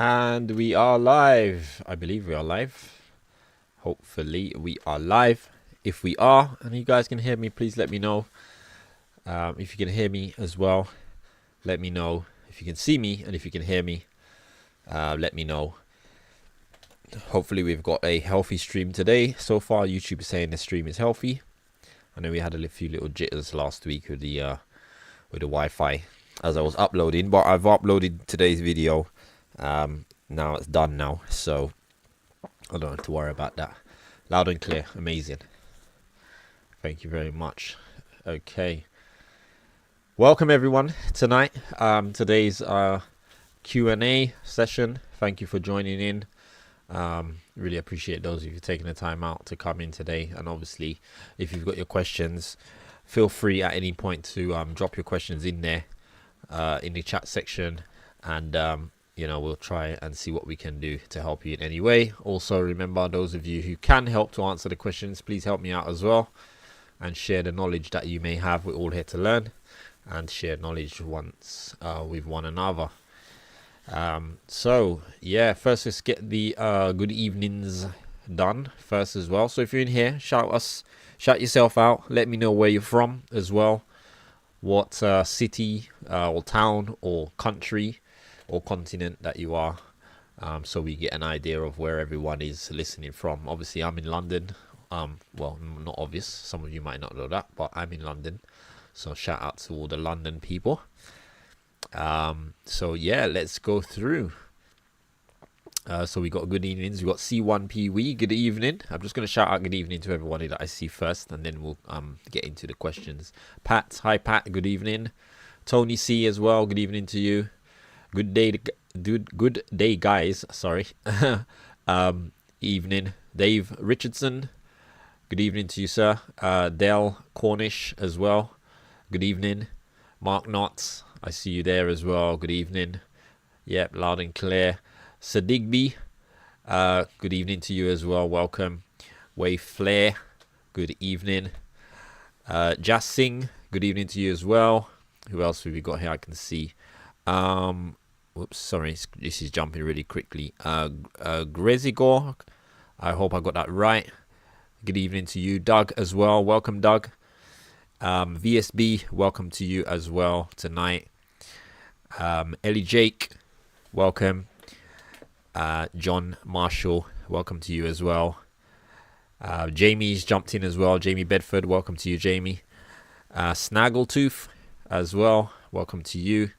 And we are live. I believe we are live. Hopefully we are live. If we are, and you guys can hear me, please let me know. If you can hear me as well, let me know. If you can see me and if you can hear me, let me know. Hopefully we've got a healthy stream today. So far YouTube is saying the stream is healthy. I know we had a few little jitters last week with the Wi-Fi as I was uploading, but I've uploaded today's video. Now it's done now, so I don't have to worry about that. Loud and clear, amazing. Thank you very much. Okay, welcome everyone tonight. Today's Q&A session. Thank you for joining in. Really appreciate those of you taking the time out to come in today, and obviously if you've got your questions, feel free at any point to drop your questions in there in the chat section, and you know, we'll try and see what we can do to help you in any way. Also remember, those of you who can help to answer the questions, please help me out as well and share the knowledge that you may have. We're all here to learn and share knowledge once with one another. So yeah, first let's get the good evenings done first as well. So if you're in here, shout yourself out, let me know where you're from as well, what city or town or country or continent that you are, so we get an idea of where everyone is listening from. Obviously I'm in London. Well, not obvious, some of you might not know that, but I'm in London, so shout out to all the London people. So yeah, let's go through. So we got good evenings. We got C1PW, good evening. I'm just going to shout out good evening to everybody that I see first, and then we'll get into the questions. Pat, hi Pat, good evening. Tony C as well, good evening to you. Good day, dude. Good day, guys. Sorry. Evening, Dave Richardson. Good evening to you, sir. Dale Cornish as well. Good evening. Mark Knotts, I see you there as well. Good evening. Yep, loud and clear. Sadigby, good evening to you as well. Welcome. Wave Flair, good evening. Jas Singh, good evening to you as well. Who else have we got here? I can see. Whoops, sorry, this is jumping really quickly. Grezigor, I hope I got that right. Good evening to you. Doug as well, welcome Doug. VSB, welcome to you as well tonight. Ellie Jake, welcome. John Marshall, welcome to you as well. Jamie's jumped in as well. Jamie Bedford, welcome to you, Jamie. Snaggletooth as well, welcome to you.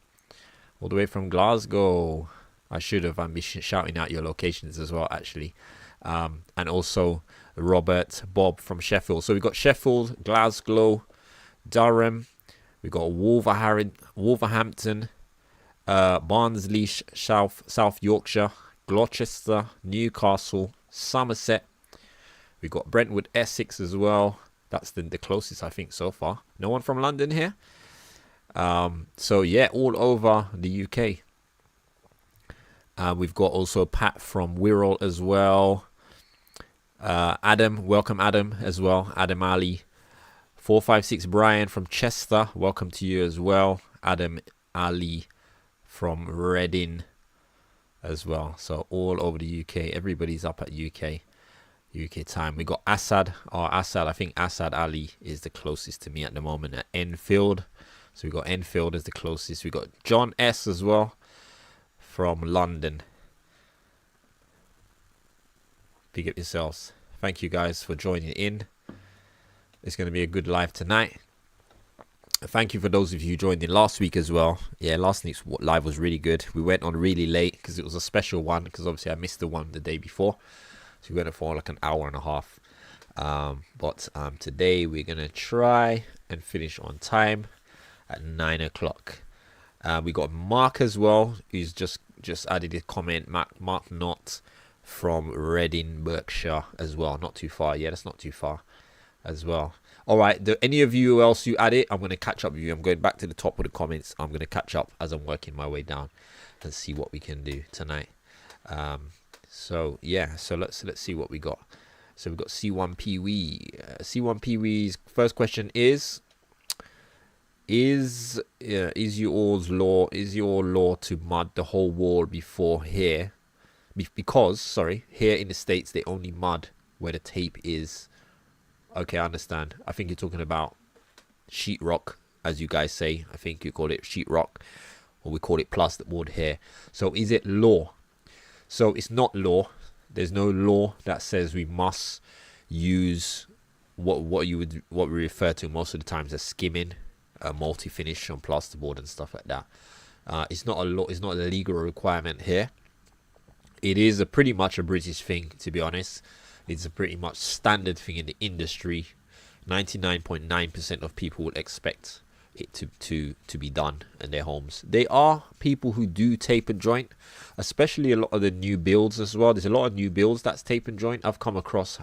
All the way from Glasgow. I should have been shouting out your locations as well, actually. And also Robert Bob from Sheffield. So we've got Sheffield, Glasgow, Durham. We've got Wolverhampton, Barnsley, South Yorkshire, Gloucester, Newcastle, Somerset. We've got Brentwood, Essex as well. That's the closest, I think, so far. No one from London here. So yeah, all over the UK. We've got also Pat from Wirral as well. Adam, welcome Adam as well. Adam Ali. 456 Brian from Chester, welcome to you as well. Adam Ali from Reading as well. So all over the UK, everybody's up at UK time. We got Assad. I think Assad Ali is the closest to me at the moment at Enfield. So we got Enfield as the closest. We got John S as well from London. Big up yourselves. Thank you guys for joining in. It's going to be a good live tonight. Thank you for those of you who joined in last week as well. Yeah, last week's live was really good. We went on really late because it was a special one, because obviously I missed the one the day before. So we went on for like an hour and a half. But today we're going to try and finish on time at 9 o'clock. We got Mark as well, who's just added a comment. Mark Knott from Reading, Berkshire as well. Not too far. Yeah, that's not too far as well. All right, any of you else who add it, I'm going to catch up with you. I'm going back to the top of the comments. I'm going to catch up as I'm working my way down and see what we can do tonight. So yeah, so let's see what we got. So we've got C1PW. C1PW's first question is, Is your law to mud the whole wall before here? Because sorry, here in the States they only mud where the tape is. Okay, I understand. I think you're talking about sheetrock, as you guys say. I think you call it sheetrock, or we call it plasterboard here. So is it law? So it's not law. There's no law that says we must use what we refer to most of the times as skimming, multi-finish on plasterboard and stuff like that. It's not a law. It's not a legal requirement here. It is pretty much a British thing, to be honest. It's a pretty much standard thing in the industry. 99.9% of people would expect it to be done in their homes. There are people who do tape and joint, especially a lot of the new builds as well. There's a lot of new builds that's tape and joint. I've come across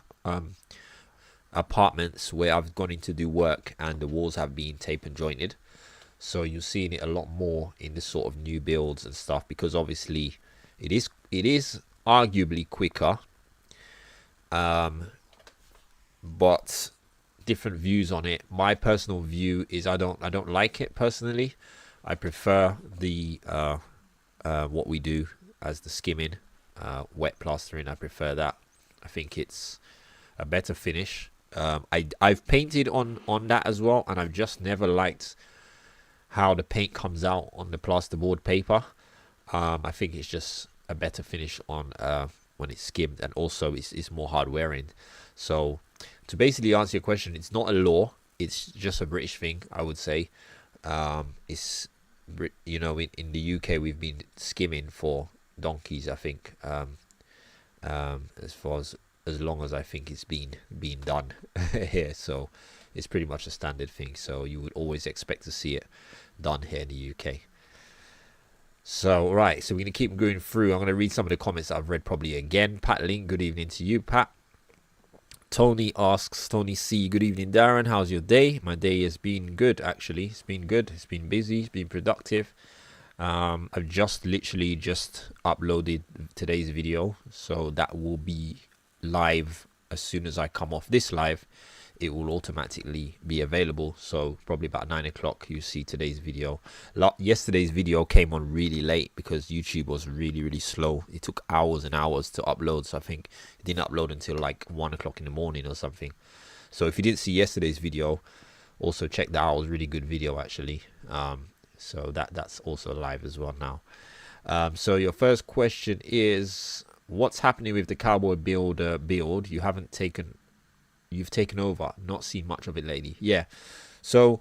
apartments where I've gone in to do work and the walls have been tape and jointed. So you're seeing it a lot more in the sort of new builds and stuff, because obviously it is arguably quicker, but different views on it. My personal view is I don't like it personally. I prefer the what we do as the skimming, wet plastering. I prefer that. I think it's a better finish. I've painted on that as well, and I've just never liked how the paint comes out on the plasterboard paper. I think it's just a better finish on when it's skimmed, and also it's more hard wearing. So to basically answer your question, it's not a law. It's just a British thing, I would say. It's, you know, in the UK we've been skimming for donkeys, I think, as long as I think it's been done here. So it's pretty much a standard thing. So you would always expect to see it done here in the UK. So, right, so we're going to keep going through. I'm going to read some of the comments that I've read probably again. Pat Link, good evening to you, Pat. Tony asks, Tony C, good evening, Darren. How's your day? My day has been good, actually. It's been good. It's been busy. It's been productive. I've literally just uploaded today's video. So that will be live as soon as I come off this live. It will automatically be available. So probably about 9 o'clock you see today's video. Yesterday's video came on really late because YouTube was really slow. It took hours and hours to upload. So I think it didn't upload until like 1 o'clock in the morning or something. So if you didn't see yesterday's video, also check that out. It was a really good video actually. So that's also live as well now. So your first question is, what's happening with the Cowboy Builder build? You've taken over, not seen much of it lately. Yeah, so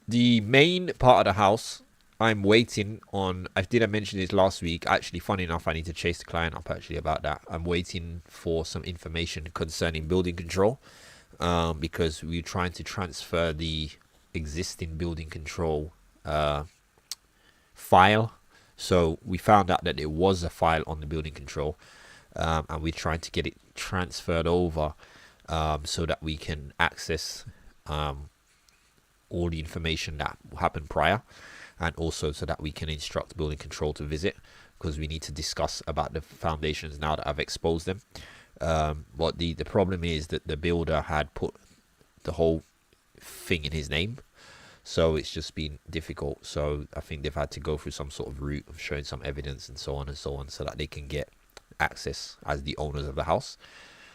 the main part of the house, I'm waiting on. I mention this last week. Actually, funny enough, I need to chase the client up actually about that. I'm waiting for some information concerning building control, because we're trying to transfer the existing building control file. So we found out that there was a file on the building control, and we're trying to get it transferred over, so that we can access all the information that happened prior, and also so that we can instruct building control to visit, because we need to discuss about the foundations now that I've exposed them. But the problem is that the builder had put the whole thing in his name, so it's just been difficult. So I think they've had to go through some sort of route of showing some evidence and so on, so that they can get access as the owners of the house.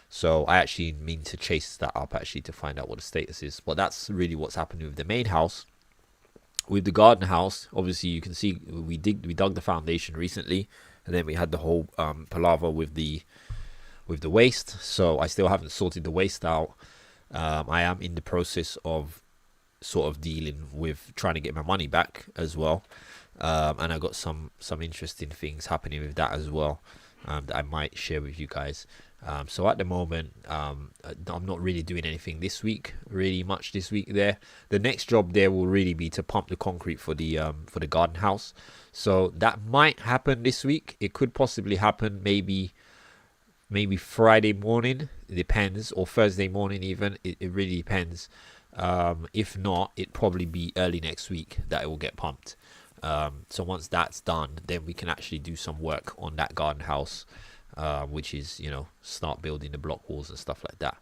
So I actually mean to chase that up actually to find out what the status is. But that's really what's happening with the main house. With the garden house, obviously you can see we dug the foundation recently, and then we had the whole palaver with the waste. So I still haven't sorted the waste out. I am in the process of sort of dealing with trying to get my money back as well, and I got some interesting things happening with that as well, that I might share with you guys. So at the moment, I'm not really doing anything this week, really much this week there. The next job there will really be to pump the concrete for the garden house. So that might happen this week. It could possibly happen maybe Friday morning. It depends, or Thursday morning even. It really depends. If not, it'd probably be early next week that it will get pumped. So once that's done, then we can actually do some work on that garden house, which is, start building the block walls and stuff like that.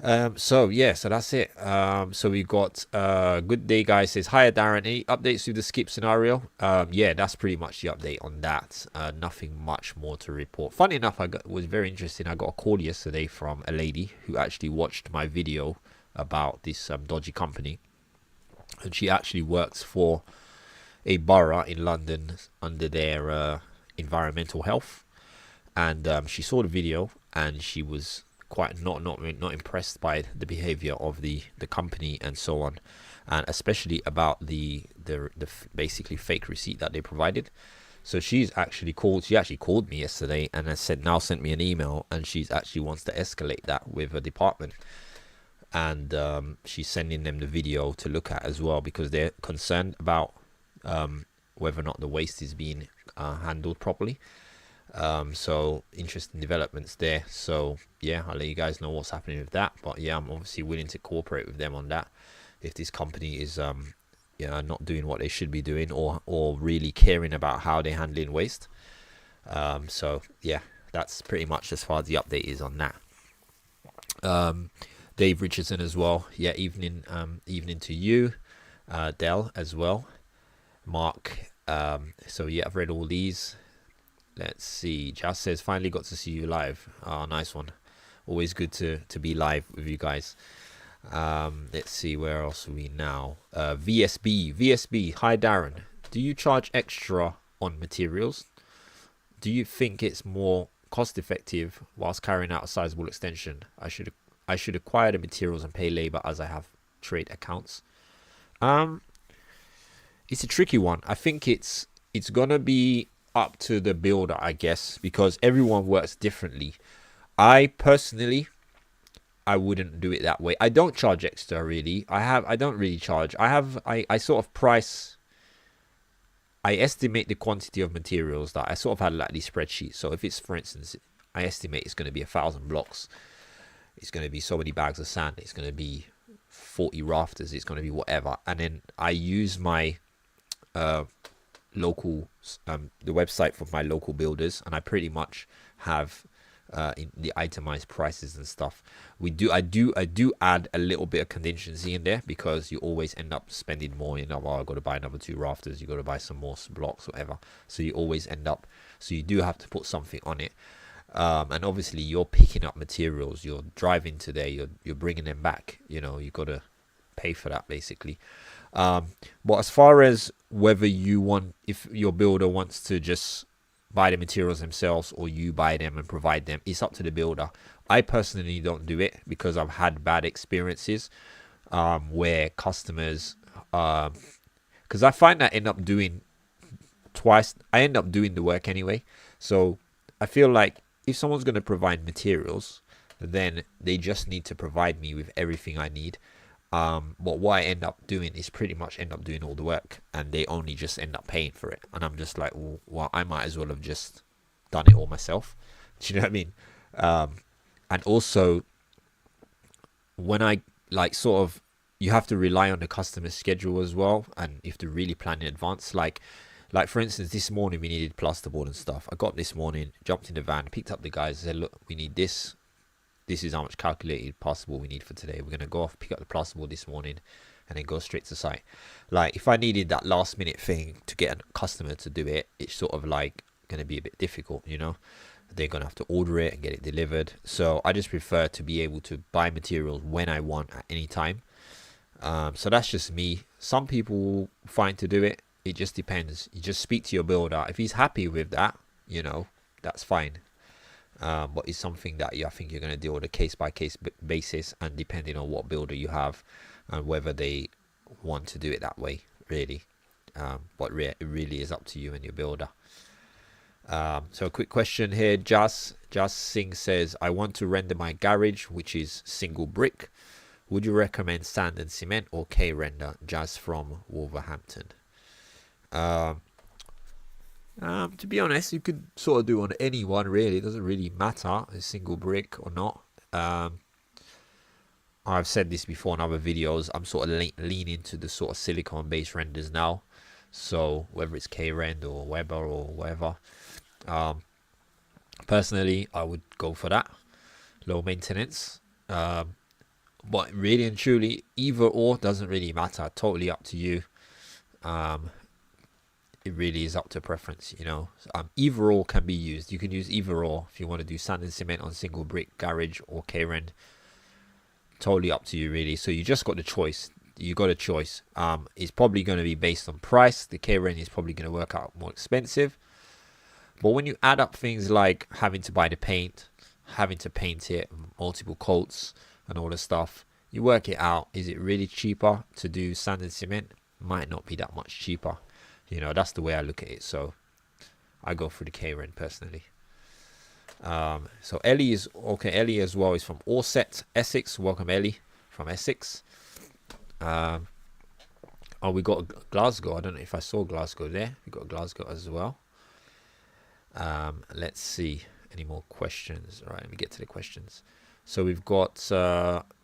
So yeah, so that's it. So we got good day guy says, hi Darren, any updates to the skip scenario? Yeah, that's pretty much the update on that. Nothing much more to report. Funny enough, was very interesting. I got a call yesterday from a lady who actually watched my video about this dodgy company, and she actually works for a borough in London under their environmental health, and she saw the video and she was quite not impressed by the behavior of the company and so on, and especially about the basically fake receipt that they provided. So she actually called me yesterday and has sent me an email, and she's actually wants to escalate that with her department, and she's sending them the video to look at as well, because they're concerned about whether or not the waste is being handled properly. So interesting developments there. So yeah, I'll let you guys know what's happening with that. But yeah, I'm obviously willing to cooperate with them on that if this company is not doing what they should be doing, or really caring about how they're handling waste. So yeah, that's pretty much as far as the update is on that. Dave Richardson as well. Yeah, evening to you, Dell as well, Mark. So yeah, I've read all these. Let's see. Jazz says, finally got to see you live. Oh, nice one. Always good to be live with you guys. Let's see, where else are we now? VSB. Hi, Darren. Do you charge extra on materials? Do you think it's more cost effective whilst carrying out a sizable extension? I should acquire the materials and pay labor as I have trade accounts. It's a tricky one. I think it's gonna be up to the builder, I guess, because everyone works differently. I personally, I wouldn't do it that way. I don't charge extra really. I don't really charge. I sort of price. I estimate the quantity of materials that I sort of had like these spreadsheets. So if it's, for instance, I estimate it's going to be 1,000 blocks. It's going to be so many bags of sand. It's going to be 40 rafters. It's going to be whatever. And then I use my local the website for my local builders, and I pretty much have in the itemized prices and stuff. I do add a little bit of contingency in there, because you always end up spending more. I got to buy another 2 rafters, you got to buy some more blocks, whatever. So you always end up, so you do have to put something on it. And obviously you're picking up materials, you're driving to there, you're bringing them back. You got to pay for that basically. But as far as whether if your builder wants to just buy the materials themselves or you buy them and provide them, it's up to the builder. I personally don't do it because I've had bad experiences where customers, because I find that I end up doing the work anyway. So I feel like if someone's going to provide materials, then they just need to provide me with everything I need. But what I end up doing is pretty much end up doing all the work, and they only just end up paying for it. And I'm just like, well, I might as well have just done it all myself. Do you know what I mean? And also, when I you have to rely on the customer's schedule as well, and you have to really plan in advance. Like for instance, this morning we needed plasterboard and stuff. I got up this morning, jumped in the van, picked up the guys, said, look, we need this. This is how much calculated plasterboard we need for today. We're going to go off, pick up the plasterboard this morning, and then go straight to site. Like, if I needed that last minute thing to get a customer to do it, it's sort of like going to be a bit difficult, They're going to have to order it and get it delivered. So I just prefer to be able to buy materials when I want at any time. So that's just me. Some people find to do it. It just depends. You just speak to your builder. If he's happy with that, that's fine. But it's something that I think you're going to deal with a case-by-case basis, and depending on what builder you have and whether they want to do it that way, really. But it really is up to you and your builder. So a quick question here. Jas Singh says, I want to render my garage, which is single brick. Would you recommend sand and cement or K-render? Jas from Wolverhampton. To be honest, you could sort of do on any one really. It doesn't really matter, a single brick or not. I've said this before in other videos. I'm sort of leaning to the sort of silicone based renders now. So whether it's K-Rend or Weber or whatever, personally I would go for that. Low maintenance. But really and truly, either or doesn't really matter. Totally up to you. It really is up to preference, you know. Either or can be used. You can use either or if you want to do sand and cement on single brick, garage, or K-Ren. Totally up to you, really. So you just got the choice. You got a choice. It's probably going to be based on price. The K-Ren is probably going to work out more expensive. But when you add up things like having to buy the paint, having to paint it, multiple coats, and all the stuff, you work it out. Is it really cheaper to do sand and cement? Might not be that much cheaper. You know, that's the way I look at it. So I go for the K-Ren personally. So Ellie is okay. Ellie as well is from Orset, Essex. Welcome, Ellie, from Essex. Oh, we got Glasgow. I don't know if I saw Glasgow there. We got Glasgow as well. Let's see. Any more questions? All right, let me get to the questions. So we've got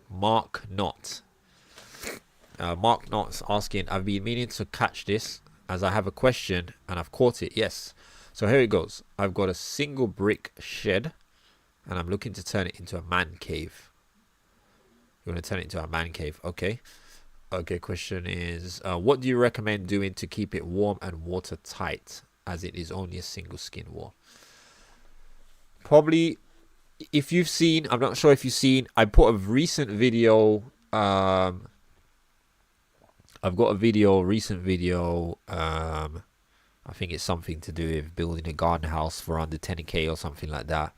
Mark Knott. Mark Knott's asking, I've been meaning to catch this as I have a question and I've caught it. Yes. So here it goes. I've got a single brick shed and I'm looking to turn it into a man cave. You want to turn it into a man cave? Okay. Okay, question is, what do you recommend doing to keep it warm and watertight as it is only a single skin wall? Probably, if you've seen, I'm not sure if you've seen, I put a recent video, I've got a recent video, I think it's something to do with building a garden house for under 10k or something like that.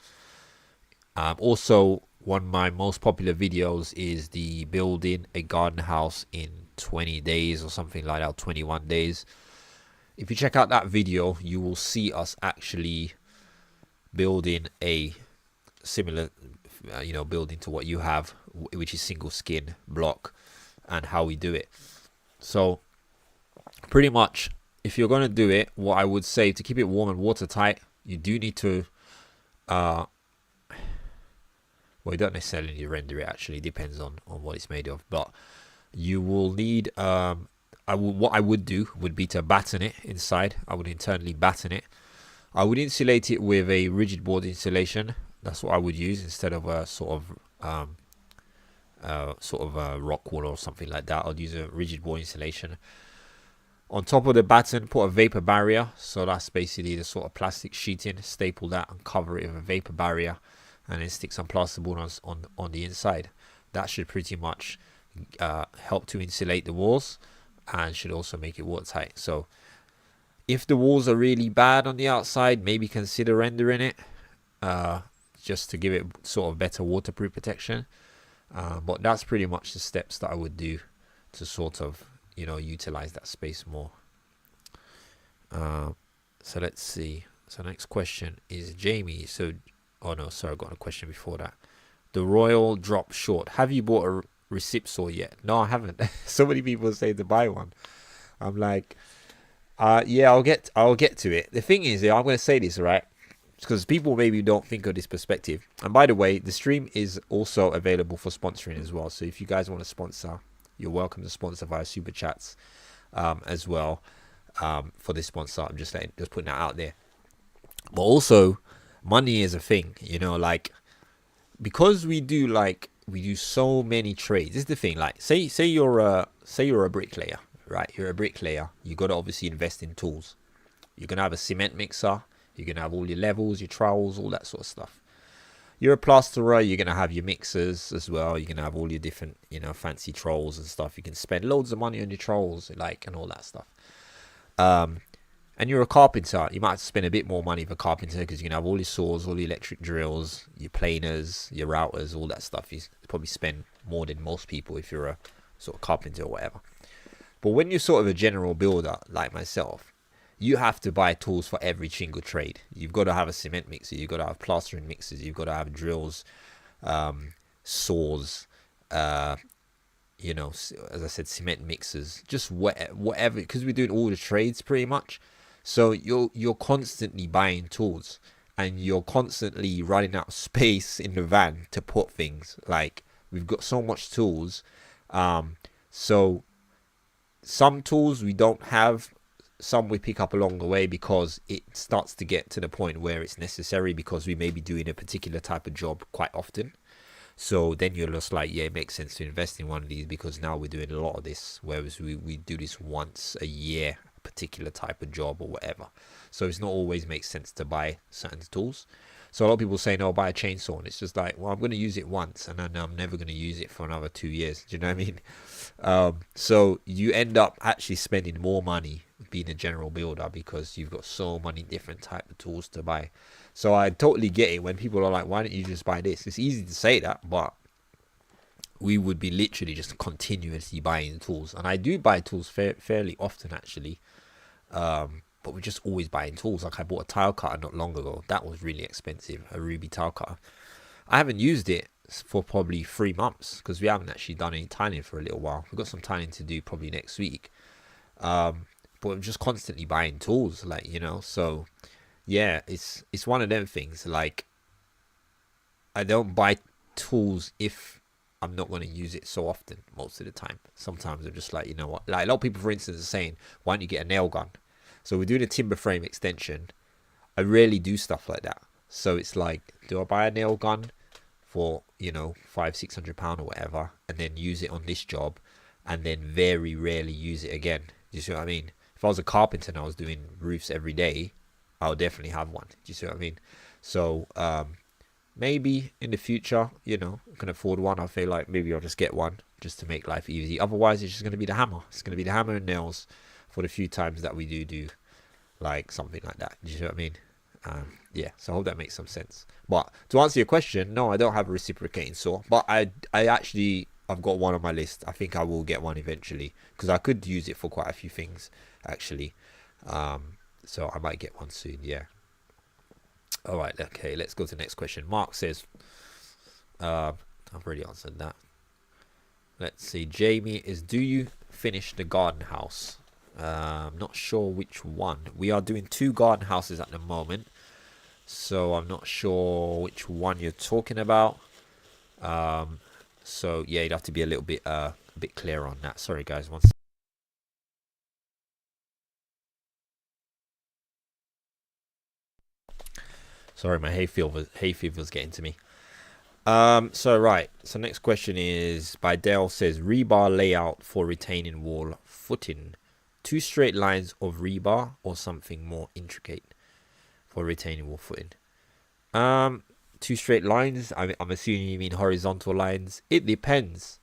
Also, one of my most popular videos is the building a garden house in 20 days or something like that, 21 days. If you check out that video, you will see us actually building a similar, building to what you have, which is single skin block, and how we do it. So pretty much, if you're going to do it, what I would say to keep it warm and watertight, you do need to, well, you don't necessarily need to render it, actually. It depends on what it's made of. But you will need, what I would do would be to batten it inside. I would internally batten it. I would insulate it with a rigid board insulation. That's what I would use instead of a sort of a rock wall or something like that. I'd use a rigid board insulation. On top of the batten, put a vapor barrier. So that's basically the sort of plastic sheeting. Staple that and cover it with a vapor barrier, and then stick some plasterboard on the inside. That should pretty much help to insulate the walls and should also make it watertight. So if the walls are really bad on the outside, maybe consider rendering it just to give it sort of better waterproof protection. But that's pretty much the steps that I would do to sort of, utilize that space more. So let's see. So next question is Jamie. So, oh no, sorry, I got a question before that. The Royal dropped short. Have you bought a recip saw yet? No, I haven't. So many people say to buy one. I'm like, yeah, I'll get to it. The thing is, I'm going to say this, right? Because people maybe don't think of this perspective. And by the way, the stream is also available for sponsoring as well. So if you guys want to sponsor, you're welcome to sponsor via super chats as well. For this sponsor, I'm just putting that out there. But also, money is a thing, like, because we do so many trades. This is the thing. Like, say you're a bricklayer, right? You're a bricklayer. You got to obviously invest in tools. You're gonna have a cement mixer. You're going to have all your levels, your trowels, all that sort of stuff. You're a plasterer, you're going to have your mixers as well. You're going to have all your different, fancy trowels and stuff. You can spend loads of money on your trowels, and all that stuff. And you're a carpenter. You might have to spend a bit more money for carpenter because you're going to have all your saws, all your electric drills, your planers, your routers, all that stuff. You probably spend more than most people if you're a sort of carpenter or whatever. But when you're sort of a general builder like myself, you have to buy tools for every single trade. You've got to have a cement mixer. You've got to have plastering mixers. You've got to have drills, saws, as I said, cement mixers, just whatever, because we're doing all the trades pretty much. So you're constantly buying tools and you're constantly running out of space in the van to put things. Like, we've got so much tools. So some tools we don't have. Some we pick up along the way because it starts to get to the point where it's necessary because we may be doing a particular type of job quite often. So then you're just like, yeah, it makes sense to invest in one of these, because now we're doing a lot of this, whereas we do this once a year, a particular type of job or whatever. So it's not always makes sense to buy certain tools. So a lot of people say, no, buy a chainsaw, and it's just like, well, I'm going to use it once, and then I'm never going to use it for another 2 years. Do you know what I mean? So you end up actually spending more money being a general builder, because you've got so many different type of tools to buy. So I totally get it when people are like, why don't you just buy this? It's easy to say that, but we would be literally just continuously buying tools. And I do buy tools fairly often, actually. But we're just always buying tools. Like I bought a tile cutter not long ago. That was really expensive, a Ruby tile cutter. I haven't used it for probably 3 months, because we haven't actually done any tiling for a little while. We've got some tiling to do probably next week. But I'm just constantly buying tools, like, you know. So yeah, it's one of them things. Like, I don't buy tools if I'm not going to use it so often most of the time. Sometimes I'm just like, you know what, like a lot of people, for instance, are saying, why don't you get a nail gun? So we're doing a timber frame extension. I rarely do stuff like that. So it's like, do I buy a nail gun for, you know, £500-600 or whatever, and then use it on this job, and then very rarely use it again? Do you see what I mean? If I was a carpenter and I was doing roofs every day, I would definitely have one. Do you see what I mean? So maybe in the future, you know, I can afford one. I feel like maybe I'll just get one just to make life easy. Otherwise, it's just going to be the hammer. It's going to be the hammer and nails for the few times that we do like something like that. Do you see what I mean? Yeah, so I hope that makes some sense. But to answer your question, no, I don't have a reciprocating saw, but I've got one on my list. I think I will get one eventually, because I could use it for quite a few things, actually. So I might get one soon, yeah. All right, okay, let's go to the next question. Mark says, I've already answered that. Let's see. Jamie is, do you finish the garden house? I'm not sure which one. We are doing 2 garden houses at the moment, so I'm not sure which one you're talking about. So yeah, you'd have to be a little bit clearer on that. Sorry guys, one second. Sorry, my hay fever's getting to me. So right, so next question is by Dale. Says, rebar layout for retaining wall footing. 2 straight lines of rebar or something more intricate for retaining wall footing? 2 straight lines. I'm assuming you mean horizontal lines. It depends.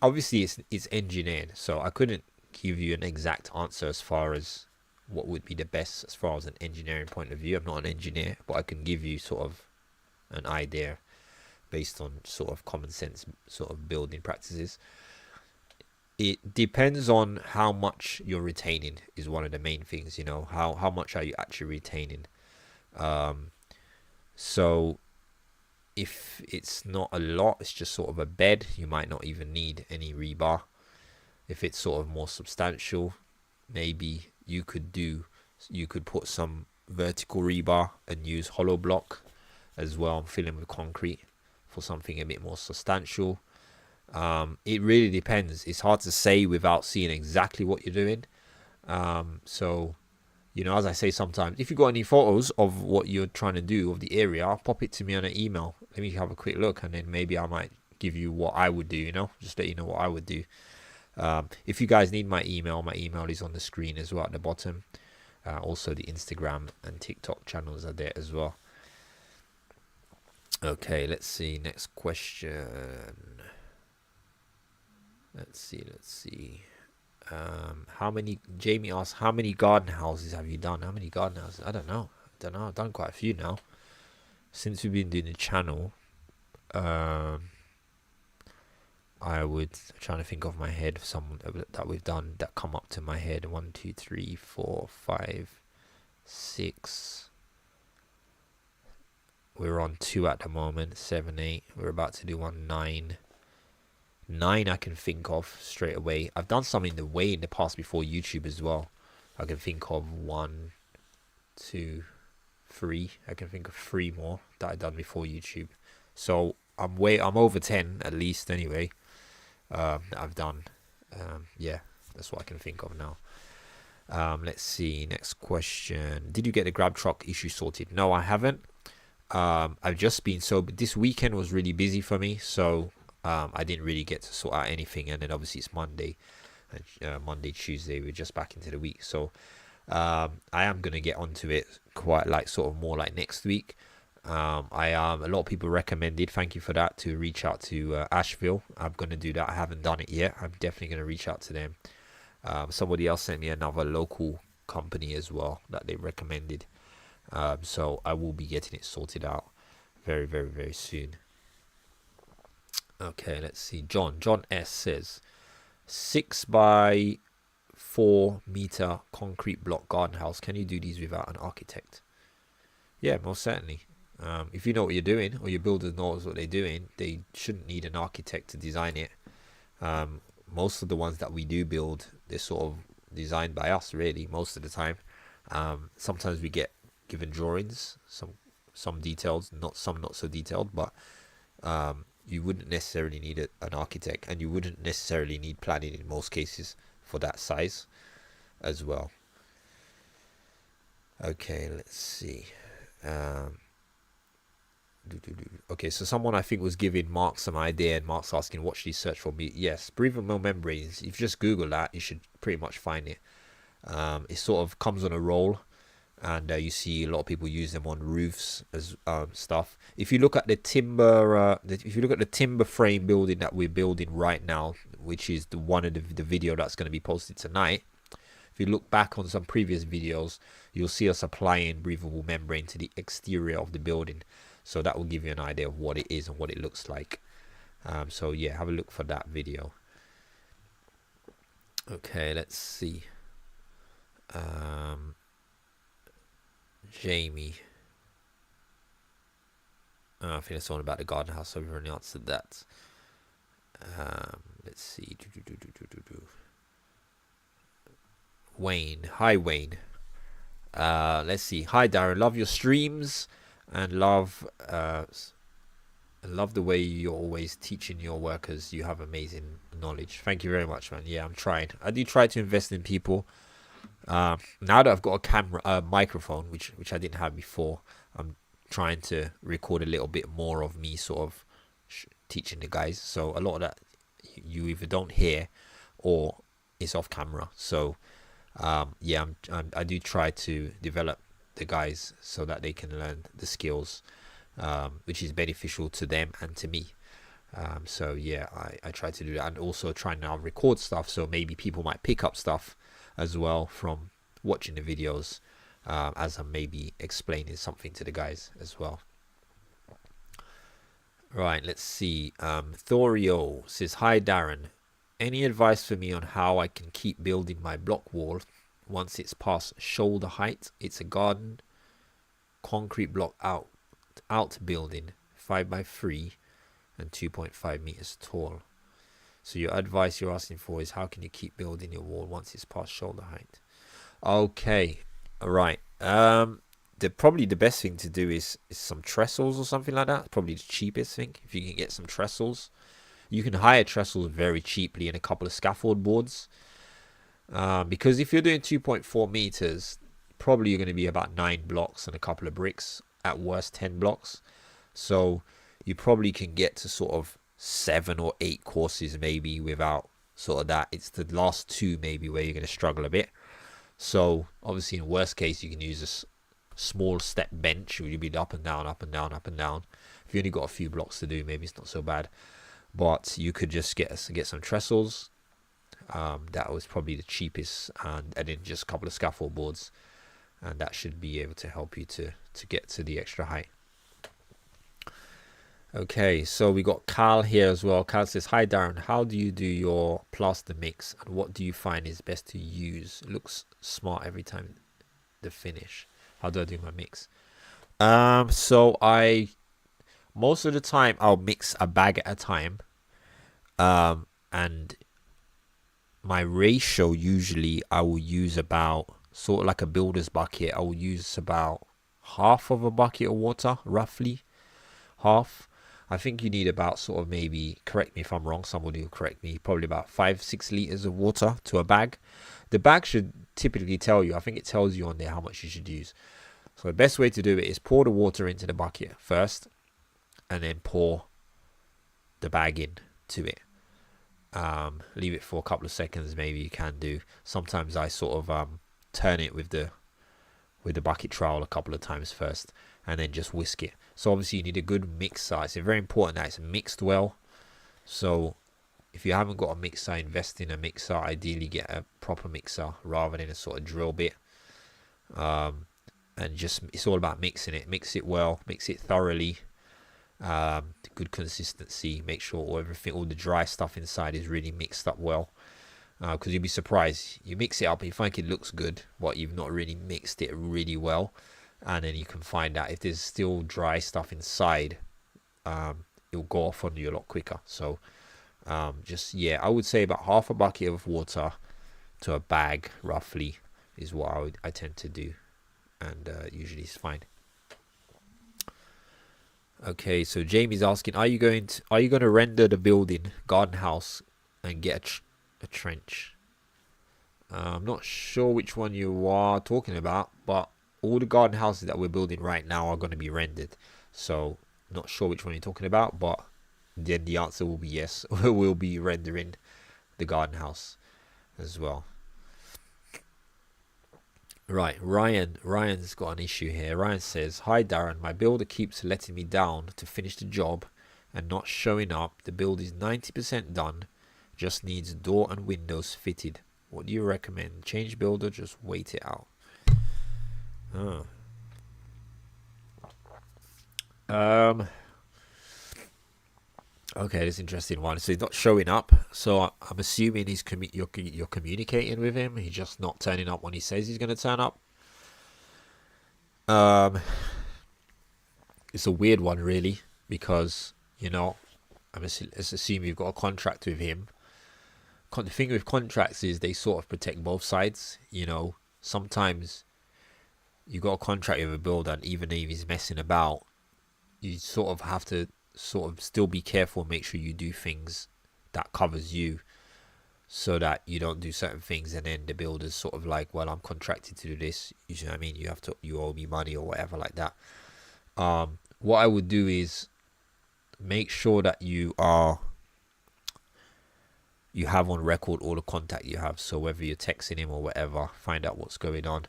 Obviously it's engineered, so I couldn't give you an exact answer as far as what would be the best as far as an engineering point of view. I'm not an engineer, but I can give you sort of an idea based on sort of common sense sort of building practices. It depends on how much you're retaining is one of the main things, you know. How much are you actually retaining? So if it's not a lot, it's just sort of a bed, you might not even need any rebar. If it's sort of more substantial, maybe you could put some vertical rebar and use hollow block as well, filling with concrete for something a bit more substantial. It really depends. It's hard to say without seeing exactly what you're doing. So, you know, as I say sometimes, if you've got any photos of what you're trying to do of the area, pop it to me on an email. Let me have a quick look, and then maybe I might give you what I would do, you know, just let you know what I would do. If you guys need my email is on the screen as well at the bottom. Also the Instagram and TikTok channels are there as well. Okay, let's see. Next question. Let's see. Jamie asks, how many garden houses have you done? How many garden houses? I don't know. I've done quite a few now since we've been doing the channel. I'm trying to think off my head of some that we've done that come up to my head. 1, 2, 3, 4, 5, 6. We're on 2 at the moment. 7, 8. We're about to do 1, 9. 9 I can think of straight away. I've done some in the past before YouTube as well. I can think of 1, 2, 3. I can think of 3 more that I've done before YouTube. So I'm over 10 at least anyway. That I've done. Yeah, that's what I can think of now. Let's see. Next question. Did you get the grab truck issue sorted? No, I haven't. I've just been this weekend was really busy for me, so I didn't really get to sort out anything. And then obviously it's Monday, and Monday, Tuesday, we're just back into the week. So I am gonna get onto it quite like sort of more like next week. A lot of people recommended, thank you for that, to reach out to Asheville. I'm gonna do that. I haven't done it yet. I'm definitely gonna reach out to them. Somebody else sent me another local company as well that they recommended. So I will be getting it sorted out very, very, very soon. Okay, let's see. John S says 6 by 4 meter concrete block garden house. Can you do these without an architect? Yeah, most certainly. If you know what you're doing, or your builder knows what they're doing, they shouldn't need an architect to design it. Most of the ones that we do build, they're sort of designed by us, really, most of the time. Sometimes we get given drawings, some details, not so detailed, but you wouldn't necessarily need an architect, and you wouldn't necessarily need planning in most cases for that size as well. Okay, let's see. Okay, so someone I think was giving Mark some idea, and Mark's asking what should he search for. Yes, breathable membranes. If you just Google that, you should pretty much find it. It sort of comes on a roll, and you see a lot of people use them on roofs as stuff. If you look at the timber, timber frame building that we're building right now, which is one of the video that's going to be posted tonight. If you look back on some previous videos, you'll see us applying breathable membrane to the exterior of the building. So that will give you an idea of what it is and what it looks like. So yeah, have a look for that video. Okay, let's see. Jamie. I think it's one about the garden house, so we've already answered that. Let's see. Wayne. Hi, Wayne. Let's see. Hi, Darren. Love your streams, and love the way you're always teaching your workers. You have amazing knowledge. Thank you very much, man. Yeah, I'm trying. I do try to invest in people. Now that I've got a microphone, which I didn't have before, I'm trying to record a little bit more of me sort of teaching the guys. So a lot of that you either don't hear or it's off camera. So yeah, I do try to develop the guys so that they can learn the skills, which is beneficial to them and to me. So yeah, I try to do that, and also try now record stuff, so maybe people might pick up stuff as well from watching the videos, as I'm maybe explaining something to the guys as well. Right, let's see. Thorio says, hi Darren, any advice for me on how I can keep building my block wall once it's past shoulder height? It's a garden concrete block out building, 5x3 and 2.5 meters tall. So your advice you're asking for is how can you keep building your wall once it's past shoulder height? Okay, all right. Probably the best thing to do is some trestles or something like that. Probably the cheapest thing. If you can get some trestles, you can hire trestles very cheaply and a couple of scaffold boards. Because if you're doing 2.4 meters, probably you're going to be about 9 blocks and a couple of bricks, at worst 10 blocks. So you probably can get to sort of 7 or 8 courses maybe without sort of that. It's the last 2 maybe where you're going to struggle a bit. So obviously in worst case you can use a small step bench where you'll be up and down, up and down, up and down. If you only got a few blocks to do, maybe it's not so bad. But you could just get some trestles. That was probably the cheapest, and then just a couple of scaffold boards, and that should be able to help you to get to the extra height. Okay, so we got Carl here as well. Carl says, hi Darren, how do you do your plaster mix, and what do you find is best to use? It looks smart every time the finish. How do I do my mix? So most of the time I'll mix a bag at a time, and my ratio usually I will use about sort of like a builder's bucket. I will use about half of a bucket of water, roughly half. I think you need about sort of, maybe, correct me if I'm wrong, somebody will correct me, probably about 5-6 liters of water to a bag. The bag should typically tell you, I think it tells you on there how much you should use. So the best way to do it is pour the water into the bucket first, and then pour the bag in to it. Leave it for a couple of seconds, maybe you can do. Sometimes I sort of turn it with the bucket trowel a couple of times first, and then just whisk it. So obviously you need a good mixer. It's very important that it's mixed well. So if you haven't got a mixer, invest in a mixer. Ideally get a proper mixer rather than a sort of drill bit. And just, it's all about mixing it. Mix it well, mix it thoroughly. Good consistency. Make sure all the dry stuff inside is really mixed up well. Because you'll be surprised. You mix it up and you think it looks good, but you've not really mixed it really well. And then you can find out if there's still dry stuff inside, it'll go off on you a lot quicker. So I would say about half a bucket of water to a bag roughly is what I tend to do, and usually it's fine. Okay, so Jamie's asking, are you going to render the building, garden house, and get a trench? I'm not sure which one you are talking about, but all the garden houses that we're building right now are going to be rendered. So not sure which one you're talking about, but then the answer will be yes. We'll be rendering the garden house as well. Right, Ryan's got an issue here. Ryan says, hi Darren, my builder keeps letting me down to finish the job and not showing up. The build is 90% done, just needs door and windows fitted. What do you recommend? Change builder, just wait it out? Okay, this is an interesting one. So he's not showing up. So I'm assuming you're communicating with him. He's just not turning up when he says he's going to turn up. It's a weird one, really, because let's assume you've got a contract with him. The thing with contracts is they sort of protect both sides. Sometimes you got a contract with a builder, and even if he's messing about, you sort of have to still be careful and make sure you do things that covers you, so that you don't do certain things and then the builder's sort of like, well, I'm contracted to do this, you know what I mean, you owe me money or whatever like that. What I would do is make sure that you have on record all the contact you have. So whether you're texting him or whatever, find out what's going on.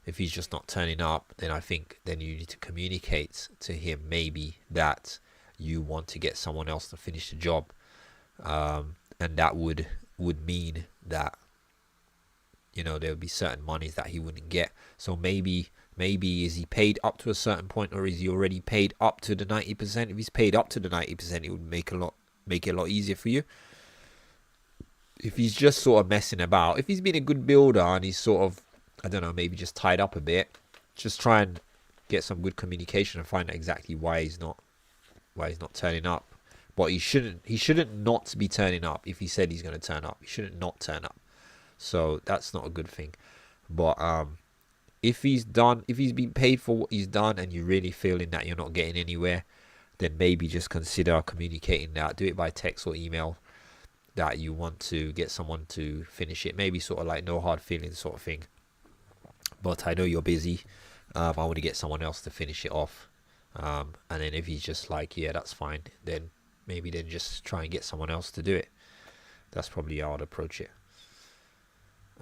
If he's just not turning up, then I think then you need to communicate to him maybe that you want to get someone else to finish the job, and that would mean that there would be certain monies that he wouldn't get. So maybe is he paid up to a certain point, or is he already paid up to the 90%? If he's paid up to the 90%, it would make it a lot easier for you. If he's just sort of messing about, if he's been a good builder and he's sort of, I don't know, maybe just tied up a bit, just try and get some good communication and find out exactly why he's not turning up. But he shouldn't not be turning up. If he said he's going to turn up, he shouldn't not turn up. So that's not a good thing. But if he's been paid for what he's done and you're really feeling that you're not getting anywhere, then maybe just consider communicating that. Do it by text or email that you want to get someone to finish it. Maybe sort of like no hard feelings sort of thing. But I know you're busy. I want to get someone else to finish it off. And then if he's just like, yeah, that's fine, then maybe just try and get someone else to do it. That's probably how I'd approach it.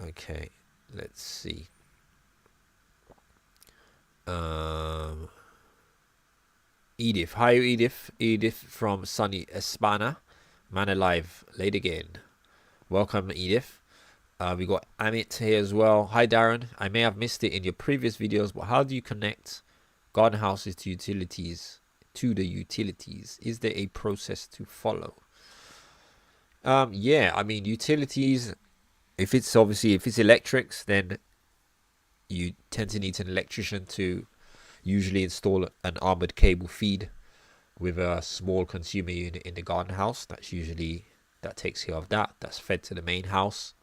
Okay, let's see. Edith. Hi, Edith. Edith from sunny Espana. Man alive, late again. Welcome, Edith. We got Amit here as well. Hi, Darren. I may have missed it in your previous videos, but how do you connect garden houses to the utilities? Is there a process to follow? Yeah, I mean, utilities, if it's electrics, then you tend to need an electrician to usually install an armored cable feed with a small consumer unit in the garden house. That takes care of that. That's fed to the main house.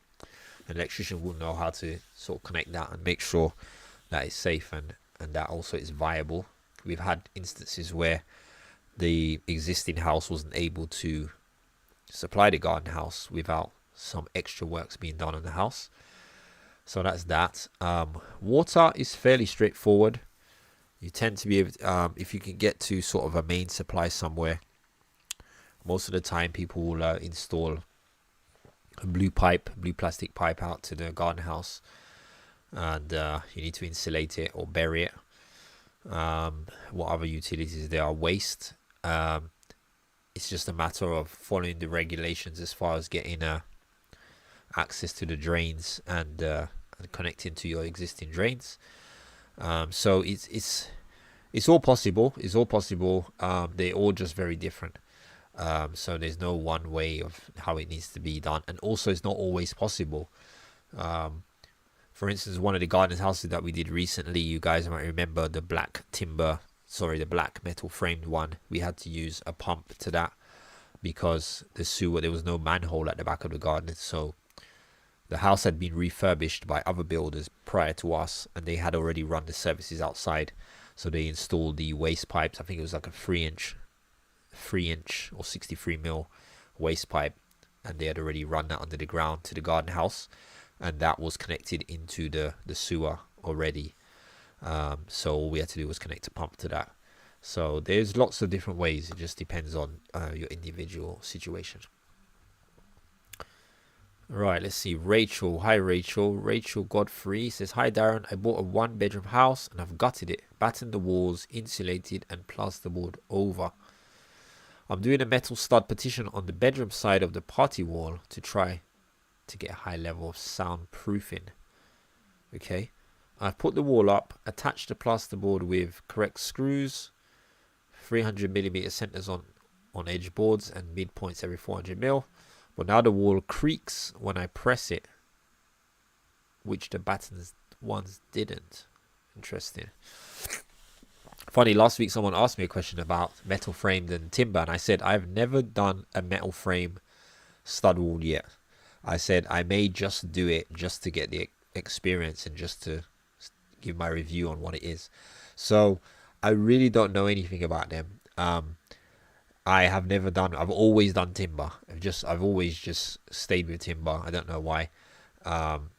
An electrician will know how to sort of connect that and make sure that it's safe and that also is viable. We've had instances where the existing house wasn't able to supply the garden house without some extra works being done on the house. So that's that. Water is fairly straightforward. You tend to be able to, if you can get to sort of a main supply somewhere, most of the time people will install a blue plastic pipe out to the garden house, and you need to insulate it or bury it. What other utilities there are? Waste. It's just a matter of following the regulations as far as getting access to the drains and connecting to your existing drains. So it's all possible. It's all possible. They're all just very different. So there's no one way of how it needs to be done, and also it's not always possible. For instance, one of the garden houses that we did recently, you guys might remember the black metal framed one. We had to use a pump to that because the sewer, there was no manhole at the back of the garden. So the house had been refurbished by other builders prior to us, and they had already run the services outside. So they installed the waste pipes. I think it was like a 3-inch or 63 mil waste pipe, and they had already run that under the ground to the garden house, and that was connected into the sewer already. So all we had to do was connect a pump to that. So there's lots of different ways. It just depends on your individual situation. Right, let's see. Rachel. Hi, Rachel. Rachel Godfrey says, hi, Darren. I bought a 1-bedroom house and I've gutted it, battened the walls, insulated and plasterboard over. I'm doing a metal stud partition on the bedroom side of the party wall to try to get a high level of soundproofing. Okay. I've put the wall up, attached the plasterboard with correct screws, 300mm centers on edge boards and midpoints every 400mm. But now the wall creaks when I press it, which the battened ones didn't. Interesting. Funny, last week someone asked me a question about metal framed and timber, and I said I've never done a metal frame stud wall yet. I said I may just do it just to get the experience and just to give my review on what it is. So I really don't know anything about them. I have never done. I've always done timber. I've always just stayed with timber. I don't know why.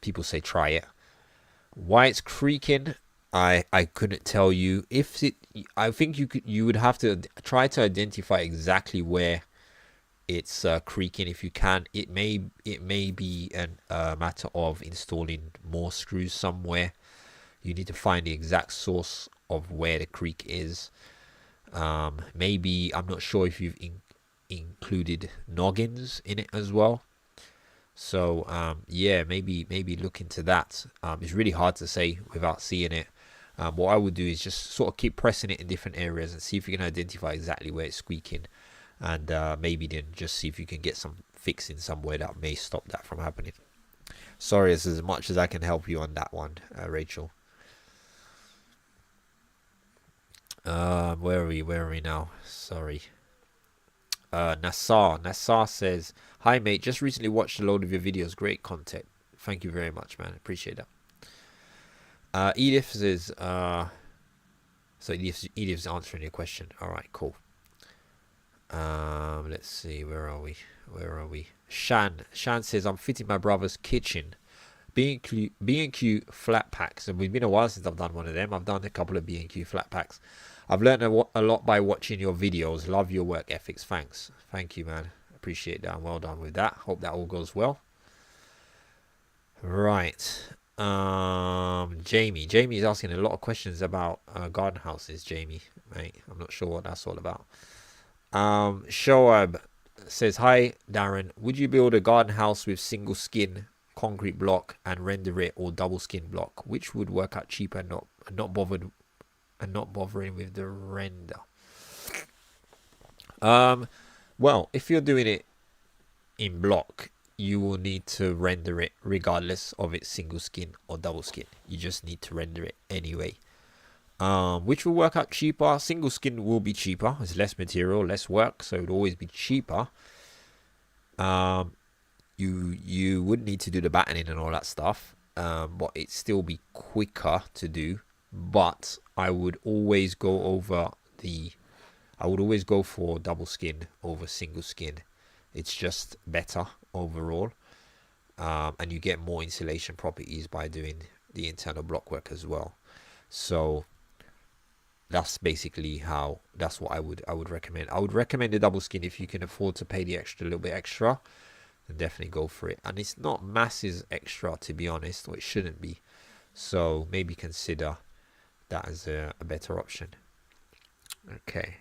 People say try it. Why it's creaking, I couldn't tell you. I think you would have to try to identify exactly where it's creaking. If you can, it may be a matter of installing more screws somewhere. You need to find the exact source of where the creak is. Maybe, I'm not sure if you've included noggins in it as well. So yeah, maybe look into that. It's really hard to say without seeing it. What I would do is just sort of keep pressing it in different areas and see if you can identify exactly where it's squeaking, and maybe then just see if you can get some fixing somewhere that may stop that from happening. Sorry, it's as much as I can help you on that one, Rachel. Where are we now? Sorry. Nassar says, hi mate, just recently watched a load of your videos. Great content. Thank you very much, man. Appreciate that. Edith says, so Edith's answering your question. All right, cool. Let's see, where are we? Shan says, I'm fitting my brother's kitchen. B&Q flat packs, and it's been a while since I've done one of them. I've done a couple of B&Q flat packs. I've learned a lot by watching your videos. Love your work ethics. Thank you, man. Appreciate that. Well done with that. Hope that all goes well. Right. Jamie is asking a lot of questions about garden houses. Jamie, mate, I'm not sure what that's all about. Shoaib says, hi Darren, would you build a garden house with single skin concrete block and render it, or double skin block? Which would work out cheaper and not bothering with the render? Well, if you're doing it in block, you will need to render it regardless of its single skin or double skin. You just need to render it anyway. Which will work out cheaper. Single skin will be cheaper. It's less material, less work, so it would always be cheaper. You would need to do the battening and all that stuff, but it'd still be quicker to do. But I would always go for double skin over single skin. It's just better overall, and you get more insulation properties by doing the internal block work as well. So that's basically how, that's what I would recommend. I would recommend the double skin if you can afford to pay the extra, little bit extra, then definitely go for it. And it's not masses extra, to be honest, or it shouldn't be. So maybe consider that as a better option. Okay.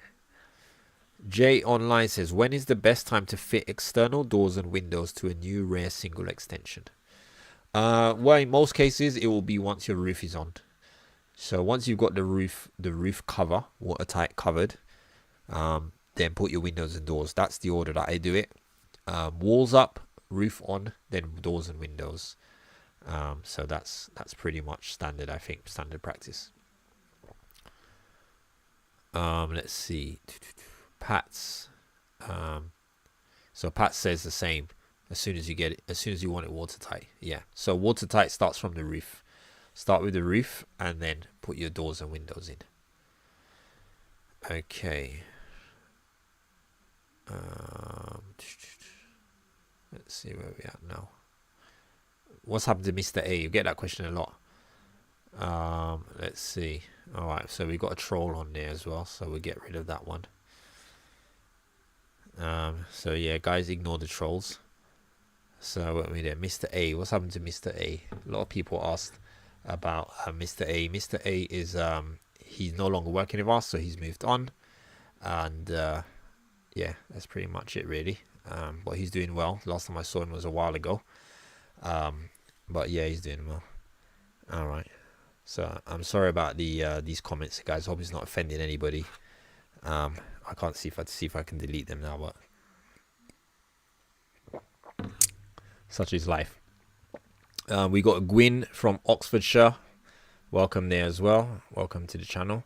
Jay Online says, when is the best time to fit external doors and windows to a new rear single extension? Well, in most cases, it will be once your roof is on. So once you've got the roof cover, watertight covered, then put your windows and doors. That's the order that I do it. Walls up, roof on, then doors and windows. So that's pretty much standard, I think, standard practice. Let's see. Pat's. So Pat says the same. As soon as you get it, as soon as you want it watertight. Yeah. So watertight starts from the roof. Start with the roof and then put your doors and windows in. Okay. Let's see where we are now. What's happened to Mr. A? You get that question a lot. Let's see. All right, so we got a troll on there as well, so we'll get rid of that one. So yeah, guys, ignore the trolls. So what we there, Mr. A. What's happened to Mr. A? A lot of people asked about Mr. A. Mr. A is he's no longer working with us, so he's moved on, and yeah, that's pretty much it really. But he's doing well. Last time I saw him was a while ago. But yeah, he's doing well. All right. So I'm sorry about these comments, guys. Hope it's not offending anybody. I can't see if I can delete them now, but such is life. We got Gwyn from Oxfordshire. Welcome there as well. Welcome to the channel.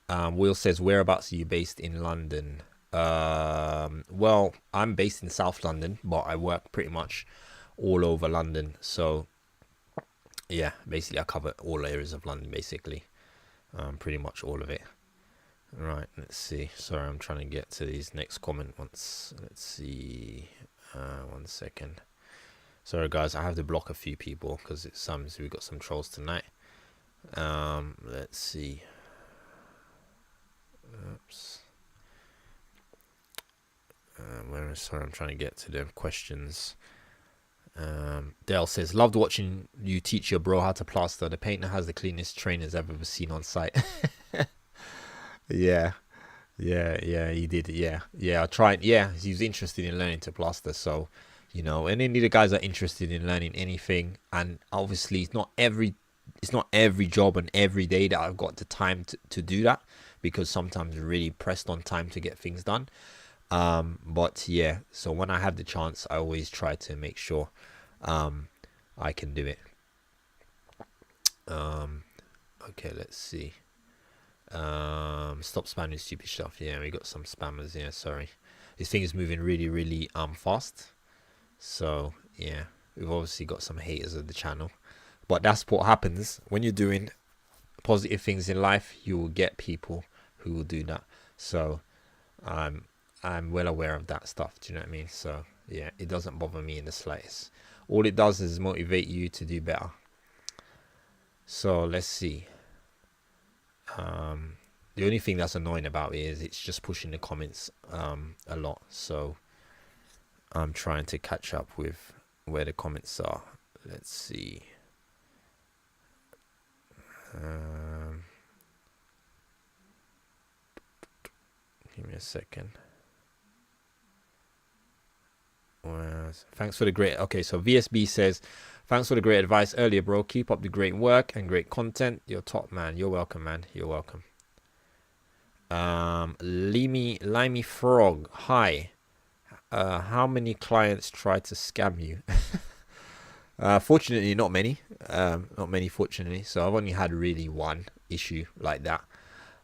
Will says, whereabouts are you based in London? Well, I'm based in South London, but I work pretty much all over London. So yeah, basically I cover all areas of London, basically. Pretty much all of it. Right, let's see. Sorry, I'm trying to get to these next comment once. Let's see. 1 second. Sorry guys, I have to block a few people because it's we've got some trolls tonight. Let's see. Oops. Sorry, I'm trying to get to the questions. Dale says, loved watching you teach your bro how to plaster. The painter has the cleanest trainers I've ever seen on site. Yeah, he did. Yeah, I tried. Yeah, he was interested in learning to plaster. So, you know, and any of the guys are interested in learning anything. And obviously, it's not every job and every day that I've got the time to do that, because sometimes I'm really pressed on time to get things done. But yeah, so when I have the chance, I always try to make sure I can do it. Okay, let's see. Stop spamming stupid stuff. Yeah, we got some spammers. Yeah, sorry. This thing is moving really, really fast. So yeah, we've obviously got some haters of the channel, but that's what happens when you're doing positive things in life. You will get people who will do that. So I'm well aware of that stuff. Do you know what I mean? So yeah, it doesn't bother me in the slightest. All it does is motivate you to do better. So let's see. The only thing that's annoying about it is it's just pushing the comments a lot. So I'm trying to catch up with where the comments are. Let's see. Give me a second. Thanks for the great. Okay, so VSB says, thanks for the great advice earlier, bro. Keep up the great work and great content. You're top, man. You're welcome, man. You're welcome. Limey Frog, hi. How many clients try to scam you? Fortunately, not many. Not many, fortunately. So I've only had really one issue like that.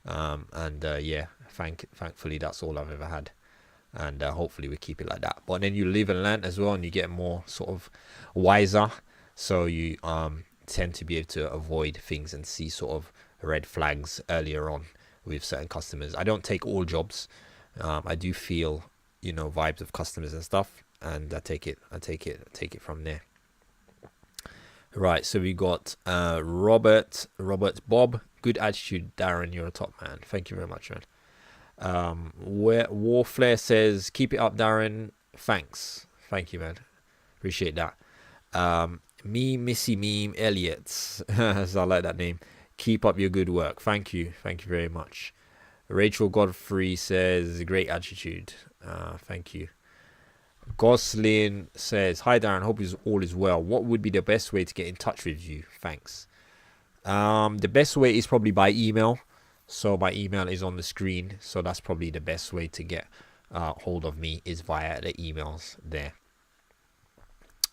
Yeah, thankfully that's all I've ever had. And hopefully we keep it like that. But then you live and learn as well, and you get more sort of wiser. So you tend to be able to avoid things and see sort of red flags earlier on with certain customers. I don't take all jobs. I do feel, you know, vibes of customers and stuff, and I take it from there. Right, so we got Robert Bob Good attitude, Darren. You're a top man. Thank you very much, man. Warflare says, keep it up, Darren. Thanks. Thank you, man. Appreciate that. Missy Meme Elliot. So I like that name. Keep up your good work. Thank you. Thank you very much. Rachel Godfrey says, great attitude. Thank you. Goslin says, hi Darren, hope all is well. What would be the best way to get in touch with you? Thanks. The best way is probably by email. So my email is on the screen. So that's probably the best way to get hold of me, is via the emails there.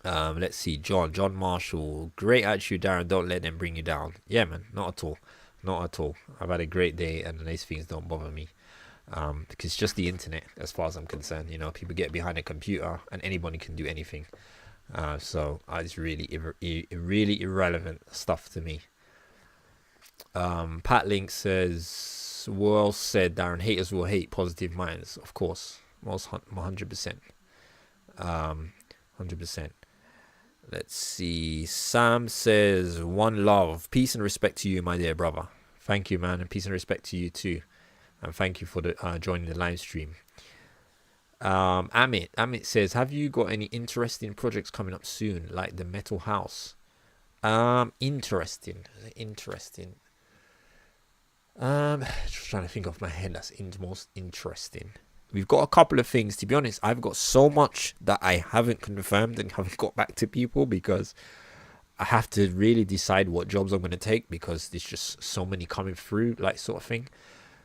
Let's see. John Marshall. Great attitude, Darren. Don't let them bring you down. Yeah, man. Not at all. Not at all. I've had a great day, and these things don't bother me. Because it's just the internet, as far as I'm concerned. You know, people get behind a computer, and anybody can do anything. So it's really, really irrelevant stuff to me. Pat Link says, well said, Darren. Haters will hate, positive minds. Of course. Most 100%. 100%. Let's see. Sam says, one love. Peace and respect to you, my dear brother. Thank you, man. And peace and respect to you too. And thank you for joining the live stream. Amit says, have you got any interesting projects coming up soon, like the metal house? Interesting. Just trying to think off my head that's most interesting. We've got a couple of things. To be honest, I've got so much that I haven't confirmed and haven't got back to people, because I have to really decide what jobs I'm going to take, because there's just so many coming through, like, sort of thing.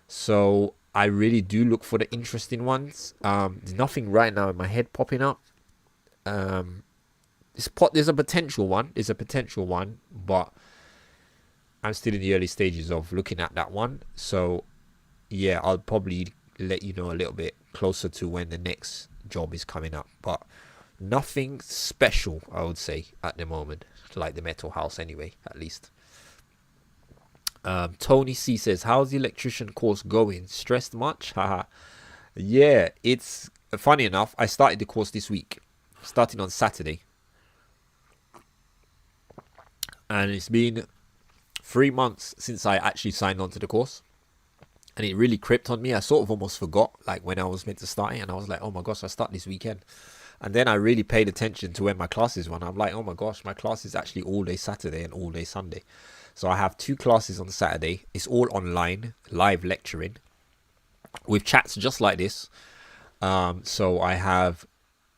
So I really do look for the interesting ones. There's nothing right now in my head popping up. There's a potential one. But I'm still in the early stages of looking at that one. So yeah, I'll probably let you know a little bit closer to when the next job is coming up. But nothing special, I would say, at the moment, like the metal house anyway, at least. Tony C says, how's the electrician course going? Stressed much? Haha. Yeah, it's funny enough. I started the course this week, starting on Saturday, and it's been 3 months since I actually signed on to the course, and it really crept on me. I sort of almost forgot, like, when I was meant to start it, and I was like, oh my gosh, I start this weekend. And then I really paid attention to when my classes were. I'm like, oh my gosh, my class is actually all day Saturday and all day Sunday. So I have 2 classes on Saturday. It's all online, live lecturing, with chats just like this. So I have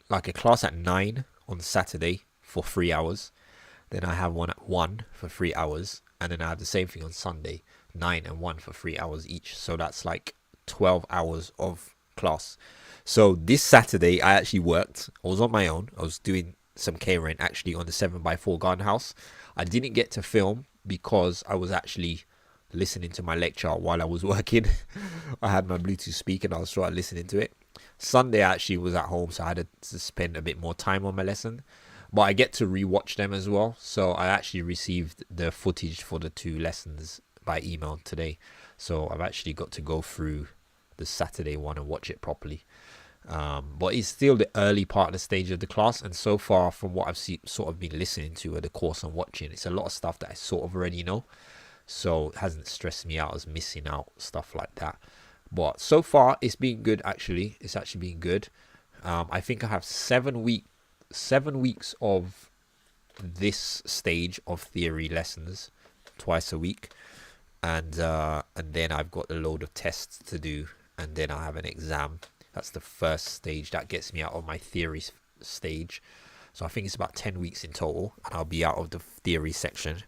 like a class at 9 on Saturday for 3 hours. Then I have one at 1 for 3 hours. And then I have the same thing on Sunday, 9 and 1 for 3 hours each. So that's like 12 hours of class. So this Saturday, I actually worked. I was on my own. I was doing some catering actually on the 7x4 garden house. I didn't get to film because I was actually listening to my lecture while I was working. I had my Bluetooth speaker and I was trying listening to it. Sunday I actually was at home, so I had to spend a bit more time on my lesson. But I get to rewatch them as well. So I actually received the footage for the 2 lessons by email today. So I've actually got to go through the Saturday one and watch it properly. But it's still the early part of the stage of the class, and so far from what I've sort of been listening to at the course I'm watching, it's a lot of stuff that I sort of already know, so it hasn't stressed me out as missing out stuff like that. But so far it's been good. Actually, it's actually been good. I think I have 7 weeks of this stage of theory lessons twice a week, and then I've got a load of tests to do, and then I have an exam. That's the first stage that gets me out of my theory stage. So I think it's about 10 weeks in total, and I'll be out of the theory section,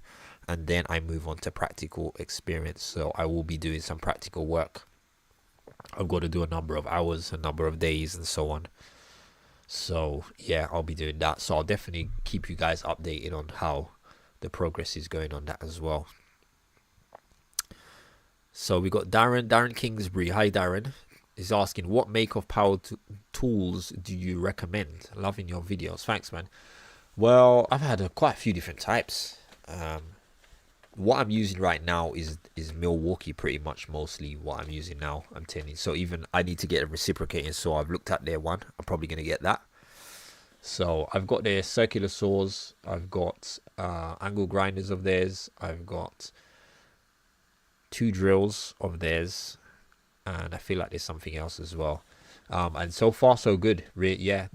and then I move on to practical experience. So I will be doing some practical work. I've got to do a number of hours, a number of days, and so on. So yeah, I'll be doing that. So I'll definitely keep you guys updated on how the progress is going on that as well. So we got Darren Kingsbury. Hi Darren. Is asking, what make of power tools do you recommend? Loving your videos. Thanks, man. Well, I've had quite a few different types. What I'm using right now is Milwaukee, pretty much mostly what I'm using now. I'm telling you. So even I need to get a reciprocating saw. I've looked at their one. I'm probably going to get that. So I've got their circular saws. I've got angle grinders of theirs. I've got 2 drills of theirs, and I feel like there's something else as well. And so far so good. Yeah,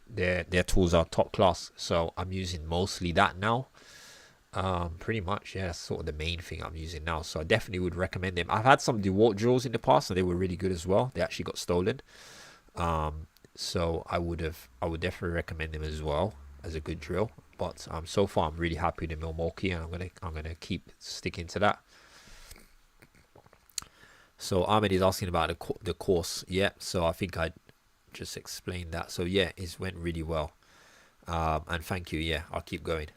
their tools are top class. So I'm using mostly that now. Pretty much, yeah, that's sort of the main thing I'm using now. So I definitely would recommend them. I've had some DeWalt drills in the past, and they were really good as well. They actually got stolen. So I would definitely recommend them as well as a good drill. But so far I'm really happy with the Milwaukee, and I'm gonna keep sticking to that. So Ahmed is asking about the course. Yeah, so I think I just explained that. So yeah, it went really well. And thank you. Yeah, I'll keep going.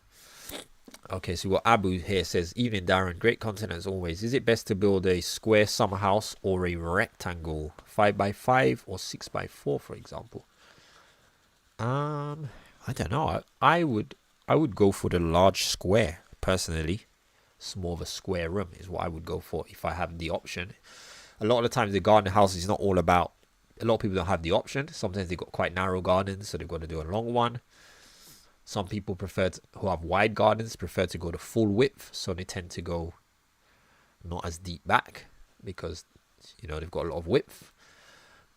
Okay, so what Abu here says, evening Darren, great content as always. Is it best to build a square summer house or a rectangle, 5x5 or 6x4, for example? I don't know. I would go for the large square personally. It's more of a square room is what I would go for if I have the option. A lot of the times the garden house is not all about. A lot of people don't have the option. Sometimes they've got quite narrow gardens, so they've got to do a long one. Some people who have wide gardens prefer to go to full width, so they tend to go not as deep back because they've got a lot of width.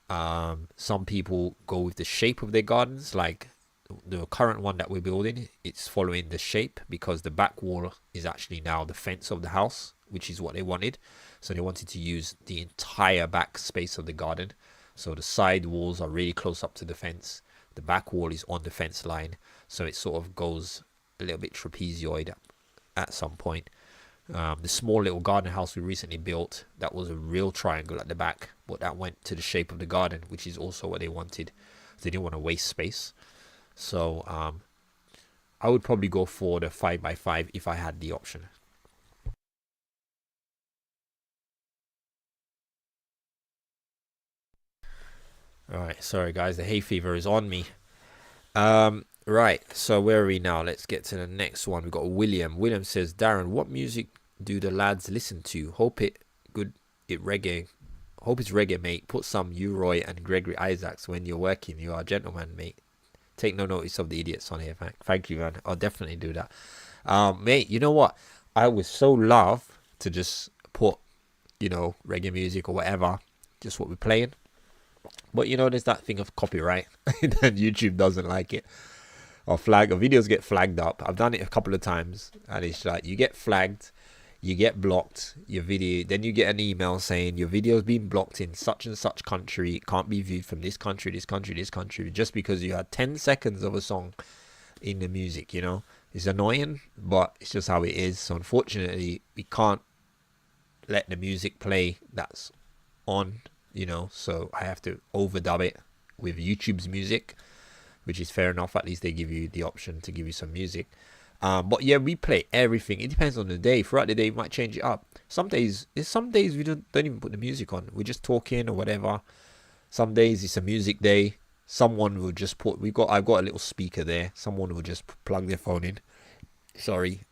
Some people go with the shape of their gardens, like the current one that we're building. It's following the shape because the back wall is actually now the fence of the house, which is what they wanted. So they wanted to use the entire back space of the garden. So the side walls are really close up to the fence. The back wall is on the fence line, so it sort of goes a little bit trapezoid at some point. The small little garden house we recently built, that was a real triangle at the back, but that went to the shape of the garden, which is also what they wanted. They didn't want to waste space. So I would probably go for the 5x5 if I had the option. Alright, sorry guys, the hay fever is on me. Right, so where are we now? Let's get to the next one. We've got William. William says, Darren, what music do the lads listen to? Hope it's reggae, mate. Put some Uroy and Gregory Isaacs when you're working. You are a gentleman, mate. Take no notice of the idiots on here. Thank you, man. I'll definitely do that. Mate, you know what? I would so love to just put, reggae music or whatever, just what we're playing. But there's that thing of copyright, and YouTube doesn't like it. Or videos get flagged up. I've done it a couple of times, and it's like you get flagged, you get blocked, your video, then you get an email saying your video's been blocked in such and such country, it can't be viewed from this country, just because you had 10 seconds of a song in the music. It's annoying, but it's just how it is. So unfortunately, we can't let the music play that's on, so I have to overdub it with YouTube's music, which is fair enough. At least they give you the option to give you some music. But yeah, we play everything. It depends on the day. Throughout the day, we might change it up. Some days we don't even put the music on. We're just talking or whatever. Some days it's a music day. Someone will just I've got a little speaker there. Someone will just plug their phone in,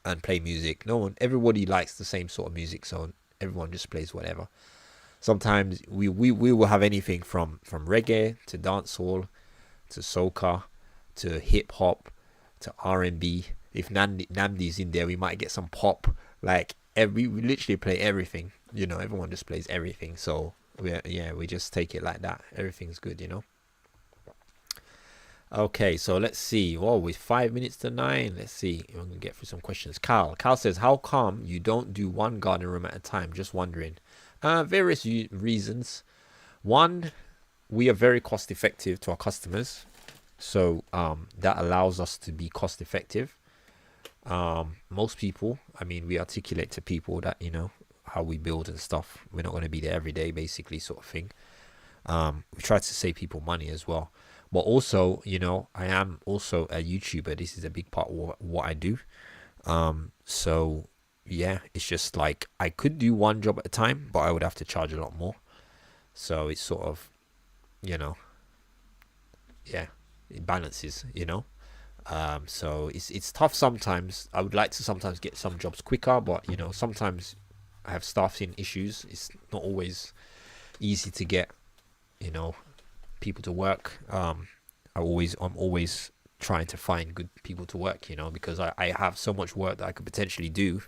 and play music. Everybody likes the same sort of music, so everyone just plays whatever. Sometimes we will have anything from reggae to dancehall to soca to hip hop to R&B. If Namdi's in there, we might get some pop. We literally play everything. Everyone just plays everything. So we just take it like that. Everything's good. Okay, so let's see. With 5 minutes to 9, let's see. I'm gonna get through some questions. Carl says, how come you don't do one garden room at a time? Just wondering. Various reasons. One, we are very cost effective to our customers, so that allows us to be cost effective. Most people, we articulate to people that how we build and stuff. We're not going to be there every day, basically, sort of thing. We try to save people money as well, but also I am also a YouTuber. This is a big part of what I do. So yeah, it's just like I could do one job at a time, but I would have to charge a lot more. So it's sort of yeah, it balances. So it's tough sometimes. I would like to sometimes get some jobs quicker, but sometimes I have staffing issues. It's not always easy to get people to work. I'm always trying to find good people to work, because I have so much work that I could potentially do,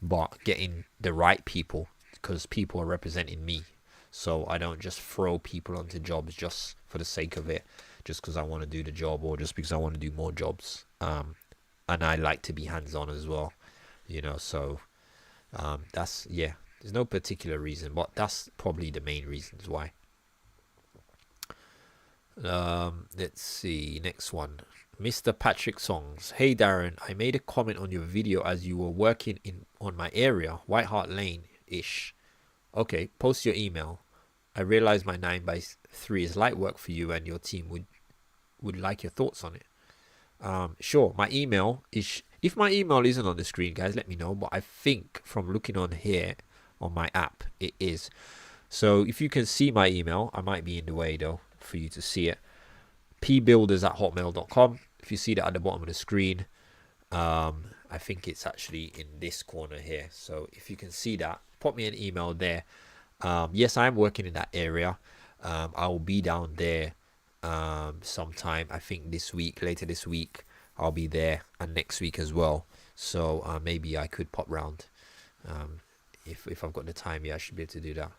but getting the right people because people are representing me. So I don't just throw people onto jobs just for the sake of it, just because I want to do the job or just because I want to do more jobs. And I like to be hands-on as well, so that's, yeah, there's no particular reason, but that's probably the main reasons why. Let's see, next one. Mr. Patrick Songs. Hey Darren, I made a comment on your video as you were working on my area, White Hart Lane-ish. Okay, post your email. I realize my 9x3 is light work for you and your team would like your thoughts on it. Sure, my email is, if my email isn't on the screen, guys, let me know, but I think from looking on here on my app, it is. So if you can see my email, I might be in the way though for you to see it. pbuilders@hotmail.com. If you see that at the bottom of the screen, I think it's actually in this corner here. So if you can see that, pop me an email there. Yes, I am working in that area. I will be down there sometime, I think this week, later this week I'll be there, and next week as well. So maybe I could pop round if I've got the time. Yeah, I should be able to do that.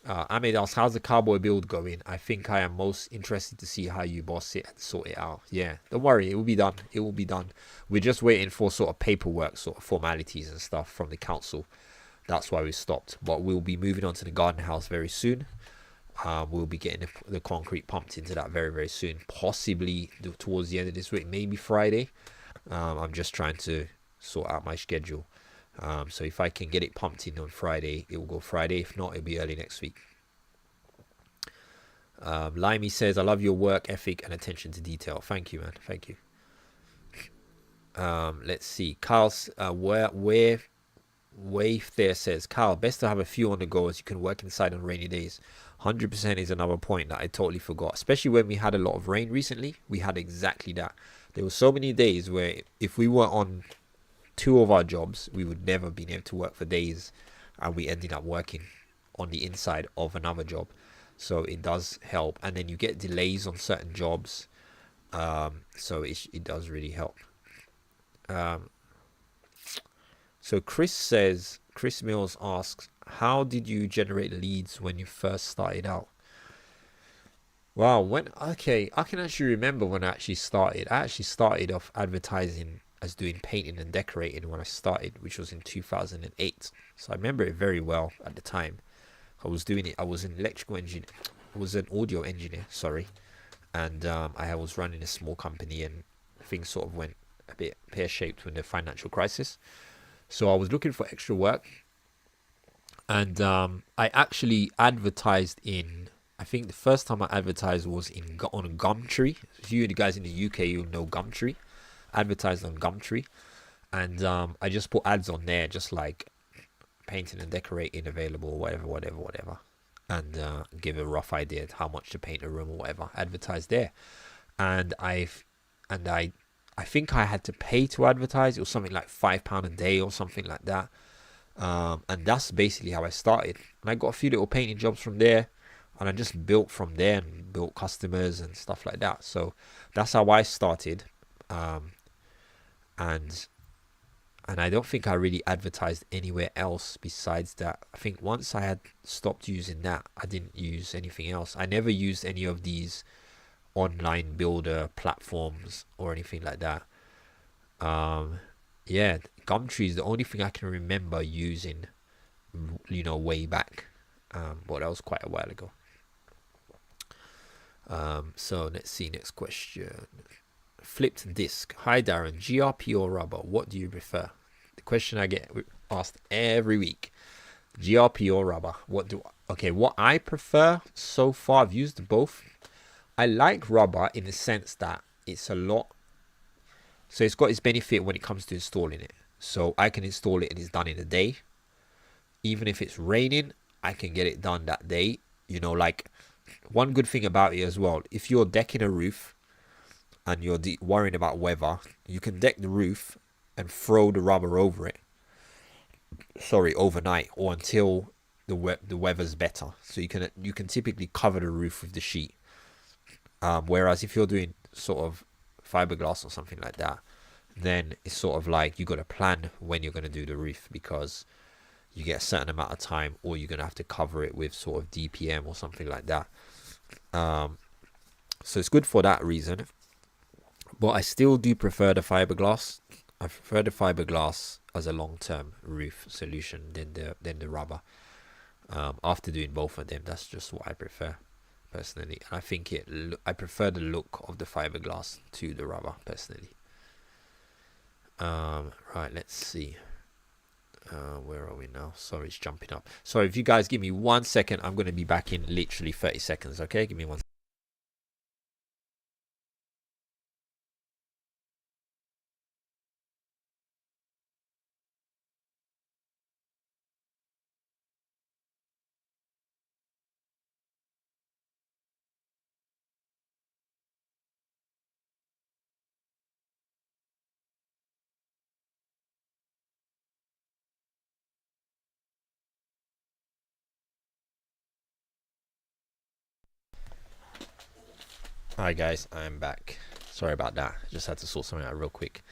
Ahmed asks, how's the cowboy build going? I think I am most interested to see how you boss it and sort it out. Yeah, don't worry, it will be done. It will be done. We're just waiting for sort of paperwork, sort of formalities and stuff from the council. That's why we stopped. But we'll be moving on to the garden house very soon. We'll be getting the concrete pumped into that very, very soon. Possibly towards the end of this week, maybe Friday. I'm just trying to sort out my schedule. So if I can get it pumped in on Friday, it will go Friday. If not, it'll be early next week. Limey says, I love your work ethic and attention to detail. Thank you, man. Thank you. Let's see. Kyle's Wave there says, Kyle, best to have a few on the go as you can work inside on rainy days. 100% is another point that I totally forgot. Especially when we had a lot of rain recently. We had exactly that. There were so many days where if we were on 2 of our jobs, we would never been able to work for days, and we ended up working on the inside of another job. So it does help, and then you get delays on certain jobs, so it does really help. So Chris Mills asks, how did you generate leads when you first started out? Wow, I can actually remember when I actually started. I actually started off advertising as doing painting and decorating when I started, which was in 2008. So I remember it very well at the time. I was doing it. I was an electrical engineer. I was an audio engineer, sorry. And I was running a small company, and things sort of went a bit pear-shaped with the financial crisis. So I was looking for extra work. And I actually advertised in, I think the first time I advertised was on Gumtree. If you guys in the UK, you'll know Gumtree. Advertised on Gumtree, and I just put ads on there, just like painting and decorating available, whatever, and give a rough idea of how much to paint a room or whatever. Advertised there, and I think I had to pay to advertise. It was something like £5 a day or something like that, and that's basically how I started. And I got a few little painting jobs from there, and I just built from there and built customers and stuff like that. So that's how I started. And I don't think I really advertised anywhere else besides that. I think once I had stopped using that, I didn't use anything else. I never used any of these online builder platforms or anything like that. Yeah, Gumtree is the only thing I can remember using, way back. But that was quite a while ago. So let's see, next question. Flipped disc. Hi Darren, GRP or rubber? What do you prefer? The question I get asked every week. GRP or rubber? What I prefer so far, I've used both. I like rubber in the sense that it's it's got its benefit when it comes to installing it. So I can install it and it's done in a day. Even if it's raining, I can get it done that day. Like one good thing about it as well, if you're decking a roof and you're worrying about weather, you can deck the roof and throw the rubber over it. Overnight or until the weather's better. So you can typically cover the roof with the sheet. Whereas if you're doing sort of fiberglass or something like that, then it's sort of like you got to plan when you're going to do the roof, because you get a certain amount of time, or you're going to have to cover it with sort of DPM or something like that. So it's good for that reason. But I still do prefer the fiberglass. I prefer the fiberglass as a long-term roof solution than the rubber. After doing both of them, that's just what I prefer personally. And I think I prefer the look of the fiberglass to the rubber personally. Right, let's see. Where are we now? Sorry, it's jumping up. Sorry, if you guys give me 1 second, I'm going to be back in literally 30 seconds. Okay, give me 1 second. Hi guys, I'm back. Sorry about that. Just had to sort something out real quick.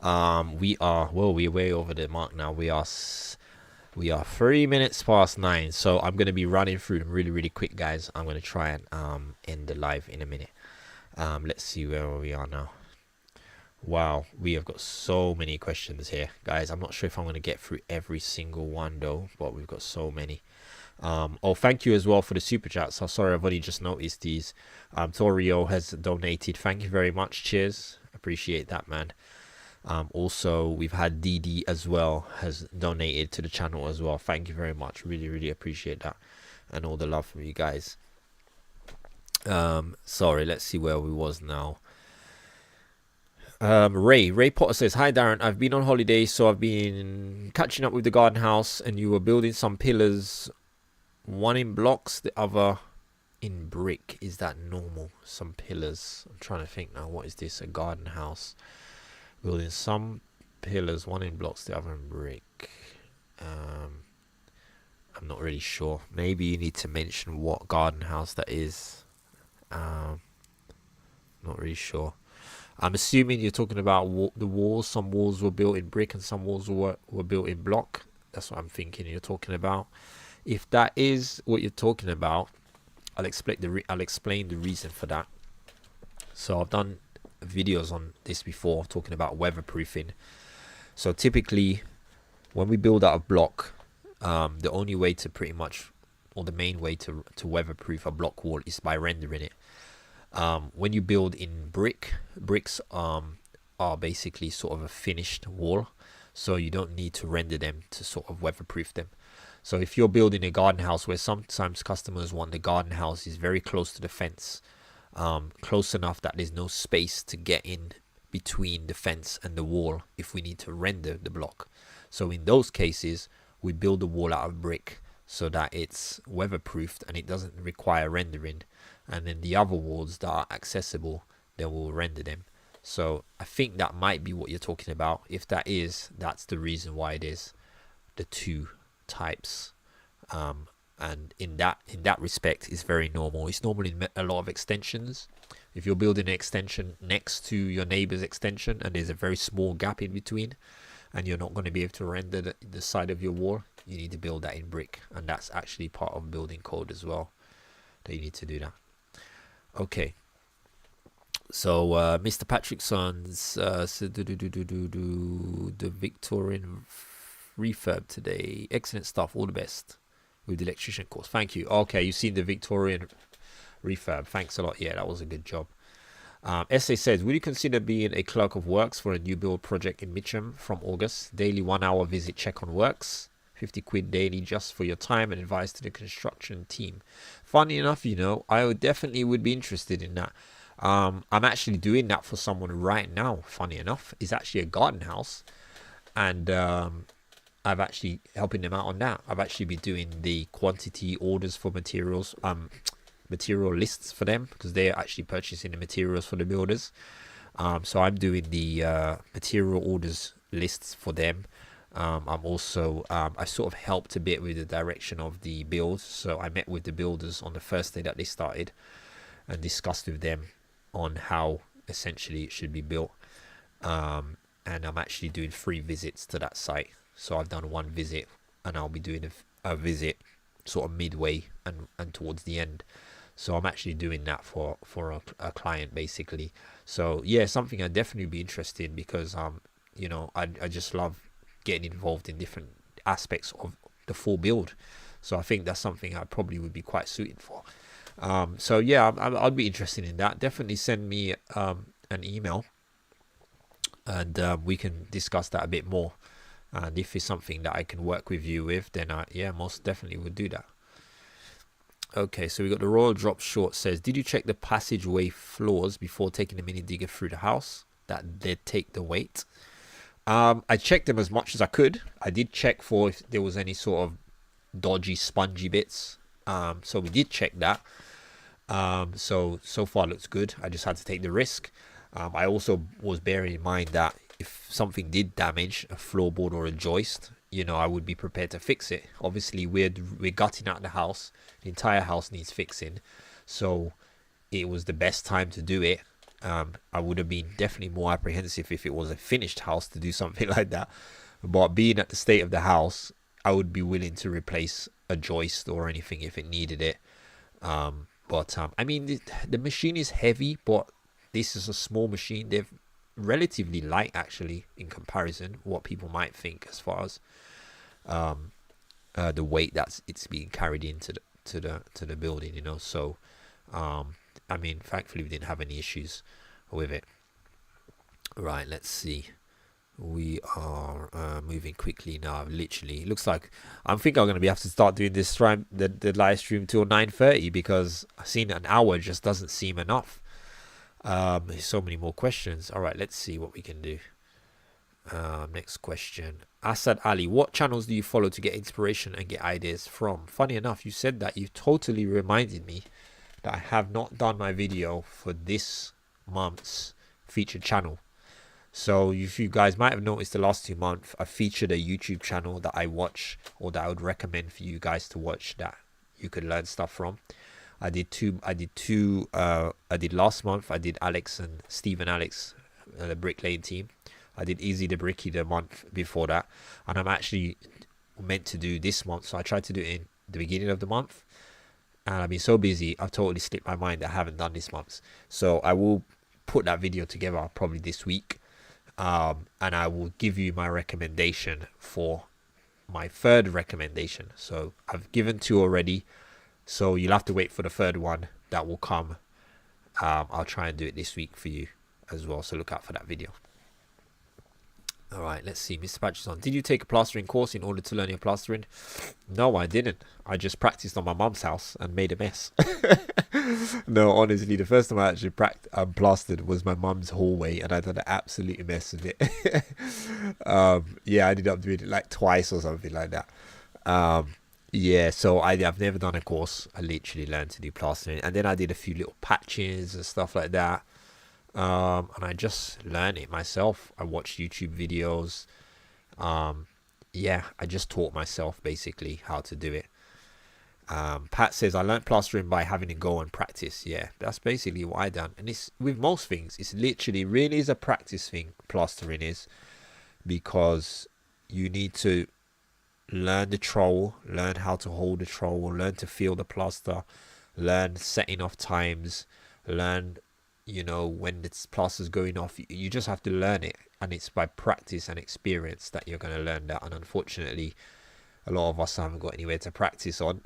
We're way over the mark now. We are 3 minutes past 9. So I'm gonna be running through them really quick, guys. I'm gonna try and end the live in a minute. Let's see where we are now. Wow, we have got so many questions here, guys. I'm not sure if I'm gonna get through every single one though, but we've got so many. Thank you as well for the super chats. So sorry, I've only just noticed these. Torio has donated. Thank you very much. Cheers. Appreciate that, man. Also, we've had DD as well has donated to the channel as well. Thank you very much. Really appreciate that, and all the love from you guys. Sorry, let's see where we was now. Ray Potter says, hi Darren, I've been on holiday, so I've been catching up with the garden house, and you were building some pillars, one in blocks, the other in brick. Is that normal? Some pillars. I'm trying to think now. What is this? A garden house building some pillars, one in blocks, the other in brick. I'm not really sure. Maybe you need to mention what garden house that is. Not really sure. I'm assuming you're talking about the walls. Some walls were built in brick and some walls were built in block. That's what I'm thinking you're talking about. If that is what you're talking about, I'll explain the reason for that. So I've done videos on this before talking about weatherproofing. So typically when we build out a block, the only way to pretty much, or the main way to weatherproof a block wall is by rendering it. When you build in bricks are basically sort of a finished wall, so you don't need to render them to sort of weatherproof them. So if you're building a garden house, where sometimes customers want the garden house is very close to the fence, close enough that there's no space to get in between the fence and the wall if we need to render the block. So in those cases, we build the wall out of brick so that it's weatherproofed and it doesn't require rendering. And then the other walls that are accessible, then we'll render them. So I think that might be what you're talking about. If that is, that's the reason why it is the two types. And in that respect, it's very normal. It's normal in a lot of extensions. If you're building an extension next to your neighbor's extension and there's a very small gap in between, and you're not going to be able to render the side of your wall, you need to build that in brick, and that's actually part of building code as well, that you need to do that. Okay, so Mr. Patrickson's said the Victorian refurb today. Excellent stuff. All the best with the electrician course. Thank you. Okay, you've seen the Victorian refurb. Thanks a lot. Yeah, that was a good job. SA says, would you consider being a clerk of works for a new build project in Mitcham from August? Daily 1 hour visit check on works. 50 quid daily just for your time and advice to the construction team. Funny enough, you know, I definitely would be interested in that. I'm actually doing that for someone right now. Funny enough, it's actually a garden house, and I've actually helping them out on that. I've actually been doing the quantity orders for materials, material lists for them, because they're actually purchasing the materials for the builders. So I'm doing the material orders lists for them. I'm also I sort of helped a bit with the direction of the build. So I met with the builders on the first day that they started and discussed with them on how essentially it should be built. And I'm actually doing 3 visits to that site. So I've done 1 visit and I'll be doing a visit sort of midway and towards the end. So I'm actually doing that for a client basically. So yeah, something I'd definitely be interested in, because you know, I just love getting involved in different aspects of the full build. So I think that's something I probably would be quite suited for. So yeah, I'd be interested in that. Definitely send me an email, and we can discuss that a bit more. And if it's something that I can work with you with, then yeah, most definitely would do that. Okay, so we got the Royal Drop Short says, did you check the passageway floors before taking the mini digger through the house that they'd take the weight? I checked them as much as I could. I did check for if there was any sort of dodgy, spongy bits. So we did check that. So far looks good. I just had to take the risk. I also was bearing in mind that if something did damage a floorboard or a joist, you know, I would be prepared to fix it. Obviously, we're gutting out the house. The entire house needs fixing. So it was the best time to do it. I would have been definitely more apprehensive if it was a finished house to do something like that. But being at the state of the house, I would be willing to replace a joist or anything if it needed it. I mean, the machine is heavy, but this is a small machine. They're relatively light, actually, in comparison what people might think as far as the weight that's it's being carried into the building, you know. So I mean, thankfully we didn't have any issues with it. Right, let's see. We are moving quickly now. Literally, it looks like I think I'm going to have to start doing this the live stream till 9:30, because I've seen an hour just doesn't seem enough. There's so many more questions. All right, let's see what we can do. Next question. Asad Ali, what channels do you follow to get inspiration and get ideas from? Funny enough, you said that. You totally reminded me that I have not done my video for this month's featured channel. So if you guys might have noticed, the last 2 months I featured a YouTube channel that I watch, or that I would recommend for you guys to watch, that you could learn stuff from. I did last month. I did Alex and Stephen Alex, the bricklaying team. I did Easy the Bricky the month before that, and I'm actually meant to do this month. So I tried to do it in the beginning of the month, and I've been so busy I've totally slipped my mind. I haven't done this month, so I will put that video together probably this week, and I will give you my recommendation for my third recommendation. So I've given 2 already, so you'll have to wait for the third one that will come. I'll try and do it this week for you as well, so look out for that video. All right, let's see. Mr. Patchison, did you take a plastering course in order to learn your plastering? No, I didn't. I just practiced on my mum's house and made a mess. No, honestly, the first time I actually plastered was my mum's hallway, and I did an absolute mess of it. Yeah, I ended up doing it like twice or something like that. Yeah, so I've never done a course. I literally learned to do plastering, and then I did a few little patches and stuff like that. And I just learned it myself. I watched YouTube videos. Yeah, I just taught myself basically how to do it. Pat says, I learned plastering by having to go and practice. Yeah, that's basically what I done. And it's with most things, it's literally really is a practice thing. Plastering is, because you need to learn the trowel, learn how to hold the trowel, learn to feel the plaster, learn setting off times, learn, you know, when the plaster's going off. You just have to learn it, and it's by practice and experience that you're going to learn that. And unfortunately, a lot of us haven't got anywhere to practice on.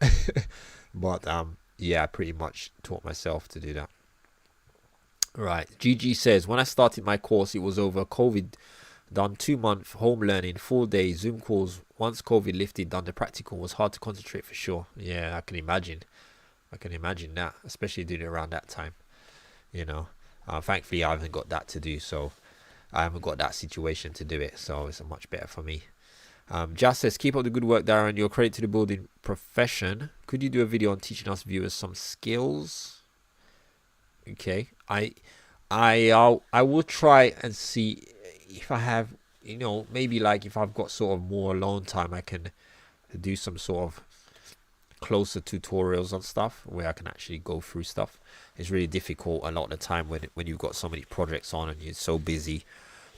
But yeah, I pretty much taught myself to do that. Right, GG says, when I started my course, it was over COVID. Done 2 month home learning, full day Zoom calls. Once COVID lifted, done the practical. Was hard to concentrate for sure. Yeah, I can imagine that, especially doing it around that time, you know. Thankfully I haven't got that to do, so I haven't got that situation to do it, so it's much better for me. Just says, keep up the good work, Darren. You're credit to the building profession. Could you do a video on teaching us viewers some skills? Okay, I will try and see if I have, you know, maybe like if I've got sort of more alone time, I can do some sort of closer tutorials on stuff where I can actually go through stuff. It's really difficult a lot of the time when you've got so many projects on and you're so busy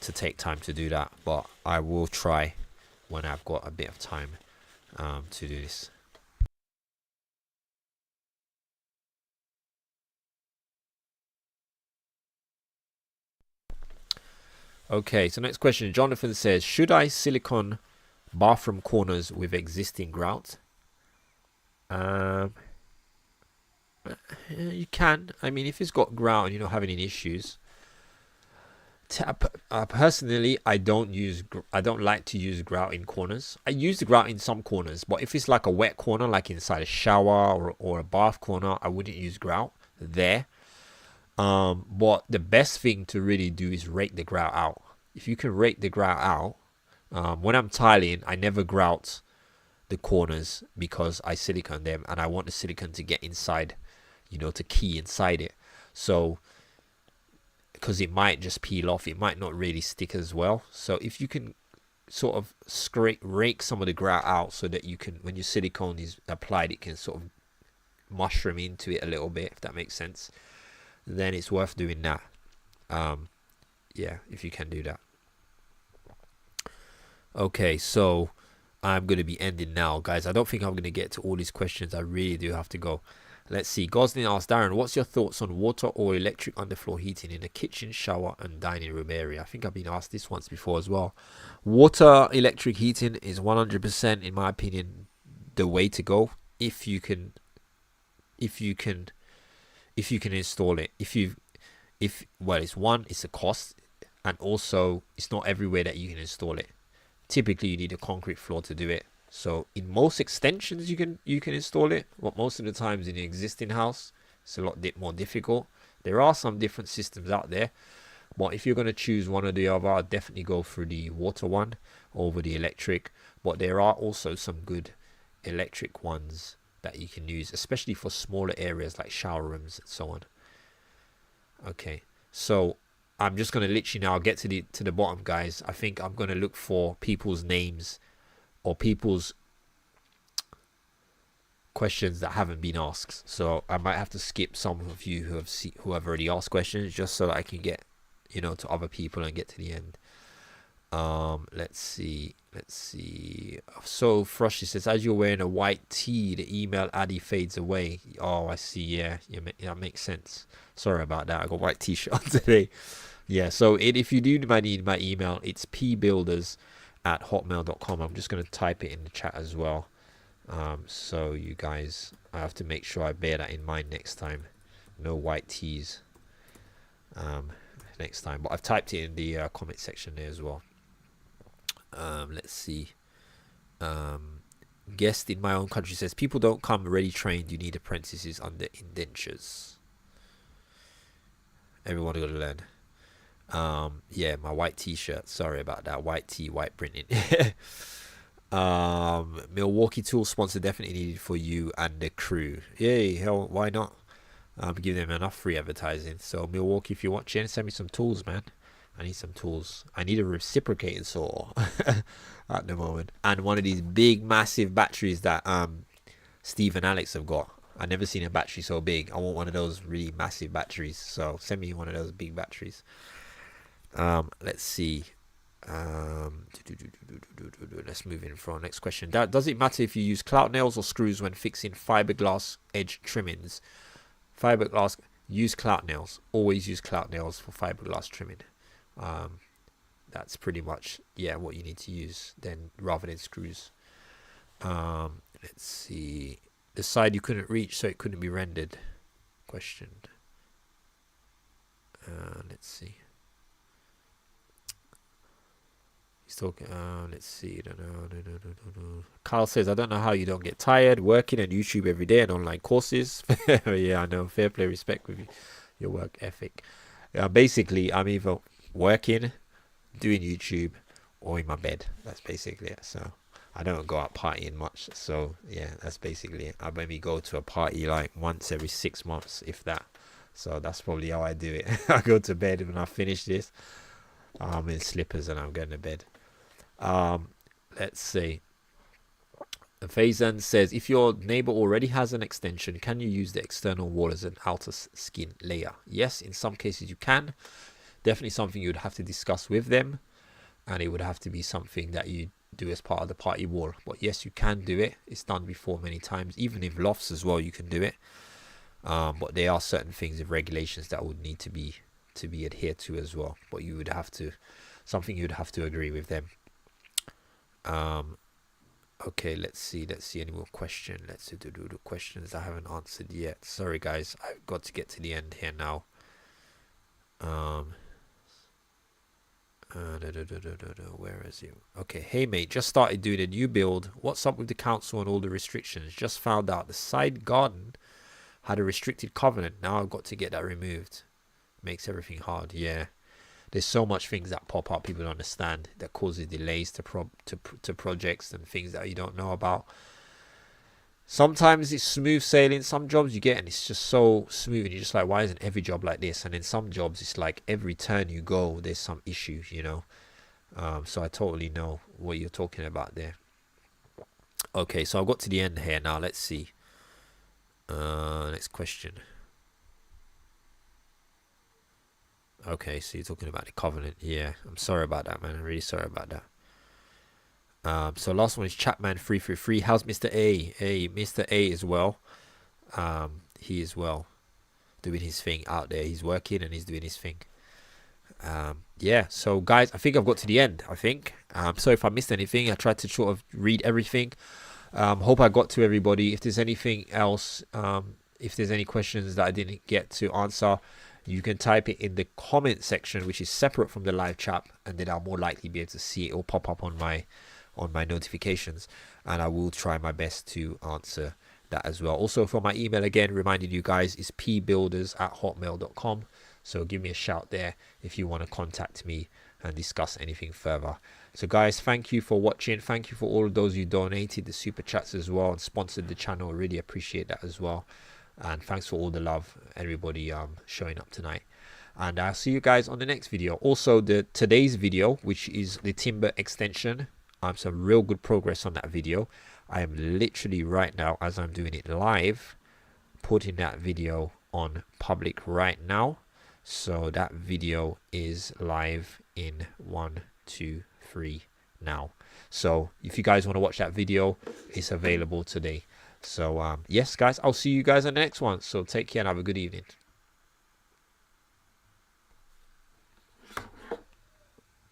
to take time to do that, but I will try when I've got a bit of time to do this. Okay, so next question. Jonathan says, should I silicone bathroom corners with existing grout? You can. I mean, if it's got grout and you're not having any issues. Personally, I don't like to use grout in corners. I use the grout in some corners, but if it's like a wet corner, like inside a shower or a bath corner, I wouldn't use grout there. But the best thing to really do is rake the grout out. If you can rake the grout out, when I'm tiling, I never grout the corners because I silicone them and I want the silicone to get inside, to key inside it. So, because it might just peel off, it might not really stick as well. So if you can sort of rake some of the grout out so that you can, when your silicone is applied, it can sort of mushroom into it a little bit, if that makes sense, then it's worth doing that. Yeah, if you can do that. Okay, so I'm going to be ending now, guys. I don't think I'm going to get to all these questions. I really do have to go. Let's see. Goslin asked, Darren, what's your thoughts on water or electric underfloor heating in the kitchen, shower and dining room area? I think I've been asked this once before as well. Water electric heating is 100%, in my opinion, the way to go if you can install it. It's a cost, and also it's not everywhere that you can install it. Typically you need a concrete floor to do it. So in most extensions you can install it, but most of the times in the existing house it's a lot more difficult. There are some different systems out there, but if you're going to choose one or the other, I'd definitely go for the water one over the electric. But there are also some good electric ones that you can use, especially for smaller areas like shower rooms and so on. Okay, so I'm just going to literally now get to the bottom, guys. I think I'm going to look for people's names or people's questions that haven't been asked. So I might have to skip some of you who have already asked questions, just so that I can get to other people and get to the end. Let's see. So Frosty says, as you're wearing a white tee, the email Addy fades away. Oh, I see. Yeah, that makes sense. Sorry about that. I got white t-shirt on today. Yeah, so if you do need my email, it's pbuilders@hotmail.com. I'm just going to type it in the chat as well. So you guys, I have to make sure I bear that in mind next time. No white tees next time. But I've typed it in the comment section there as well. Let's see. Guest in my own country says, people don't come ready trained. You need apprentices under indentures. Everyone got to learn. Yeah, my white t-shirt. Sorry about that. White tee, white printing. Milwaukee tool sponsor definitely needed for you and the crew. Yay, hell, why not? Give them enough free advertising. So Milwaukee, if you're watching, send me some tools, man. I need some tools. I need a reciprocating saw at the moment, and one of these big massive batteries that Steve and Alex have got. I've never seen a battery so big. I want one of those really massive batteries, so send me one of those big batteries. Let's see. Let's move in for our next question. Does it matter if you use clout nails or screws when fixing fiberglass edge trimmings? Fiberglass, use clout nails. Always use clout nails for fiberglass trimming. That's pretty much what you need to use then, rather than screws. Let's see. The side you couldn't reach, so it couldn't be rendered. Questioned. Let's see. He's talking. Let's see. No. Carl says, I don't know how you don't get tired working on YouTube every day and online courses. Yeah, I know. Fair play, respect with your work ethic. Basically, I'm either working, doing YouTube, or in my bed. That's basically it. So I don't go out partying much. So yeah, that's basically it. I maybe go to a party like once every 6 months, if that. So that's probably how I do it. I go to bed when I finish this. I'm in slippers and I'm going to bed. Let's see. Faizan says, if your neighbor already has an extension, can you use the external wall as an outer skin layer? Yes, in some cases you can. Definitely something you would have to discuss with them, and it would have to be something that you do as part of the party wall. But yes, you can do it. It's done before many times. Even in lofts as well, you can do it. But there are certain things of regulations that would need to be adhered to as well. But you would have to, something you would have to agree with them. Okay, let's see any more question. Let's do the questions I haven't answered yet. Sorry guys, I've got to get to the end here now. Where is it? Okay, hey mate, just started doing a new build. What's up with the council and all the restrictions? Just found out the side garden had a restricted covenant. Now I've got to get that removed. Makes everything hard. Yeah, there's so much things that pop up people don't understand that causes delays to projects and things that you don't know about. Sometimes it's smooth sailing. Some jobs you get and it's just so smooth and you're just like, why isn't every job like this? And in some jobs it's like every turn you go there's some issues, you know. So I totally know what you're talking about there. Okay, so I got to the end here now. Let's see. Next question. Okay, so you're talking about the covenant. Yeah, I'm sorry about that, man. I'm really sorry about that. So last one is Chapman333. How's Mr. A? Hey, Mr. A as well. He is well doing his thing out there. He's working and he's doing his thing. Yeah, so guys, I think I've got to the end. I think. Sorry if I missed anything. I tried to sort of read everything. Hope I got to everybody. If there's anything else, if there's any questions that I didn't get to answer, you can type it in the comment section, which is separate from the live chat, and then I'll more likely be able to see it or pop up on my notifications, and I will try my best to answer that as well. Also, for my email, again, reminding you guys, is pbuilders@hotmail.com. So give me a shout there if you want to contact me and discuss anything further. So guys, thank you for watching. Thank you for all of those who donated the super chats as well and sponsored the channel. Really appreciate that as well. And thanks for all the love, everybody showing up tonight. And I'll see you guys on the next video. Also, today's video, which is the timber extension, some real good progress on that video. I am literally right now, as I'm doing it live, putting that video on public right now. So that video is live in 1, 2, 3 now. So if you guys want to watch that video, it's available today. So yes guys, I'll see you guys on the next one. So take care and have a good evening.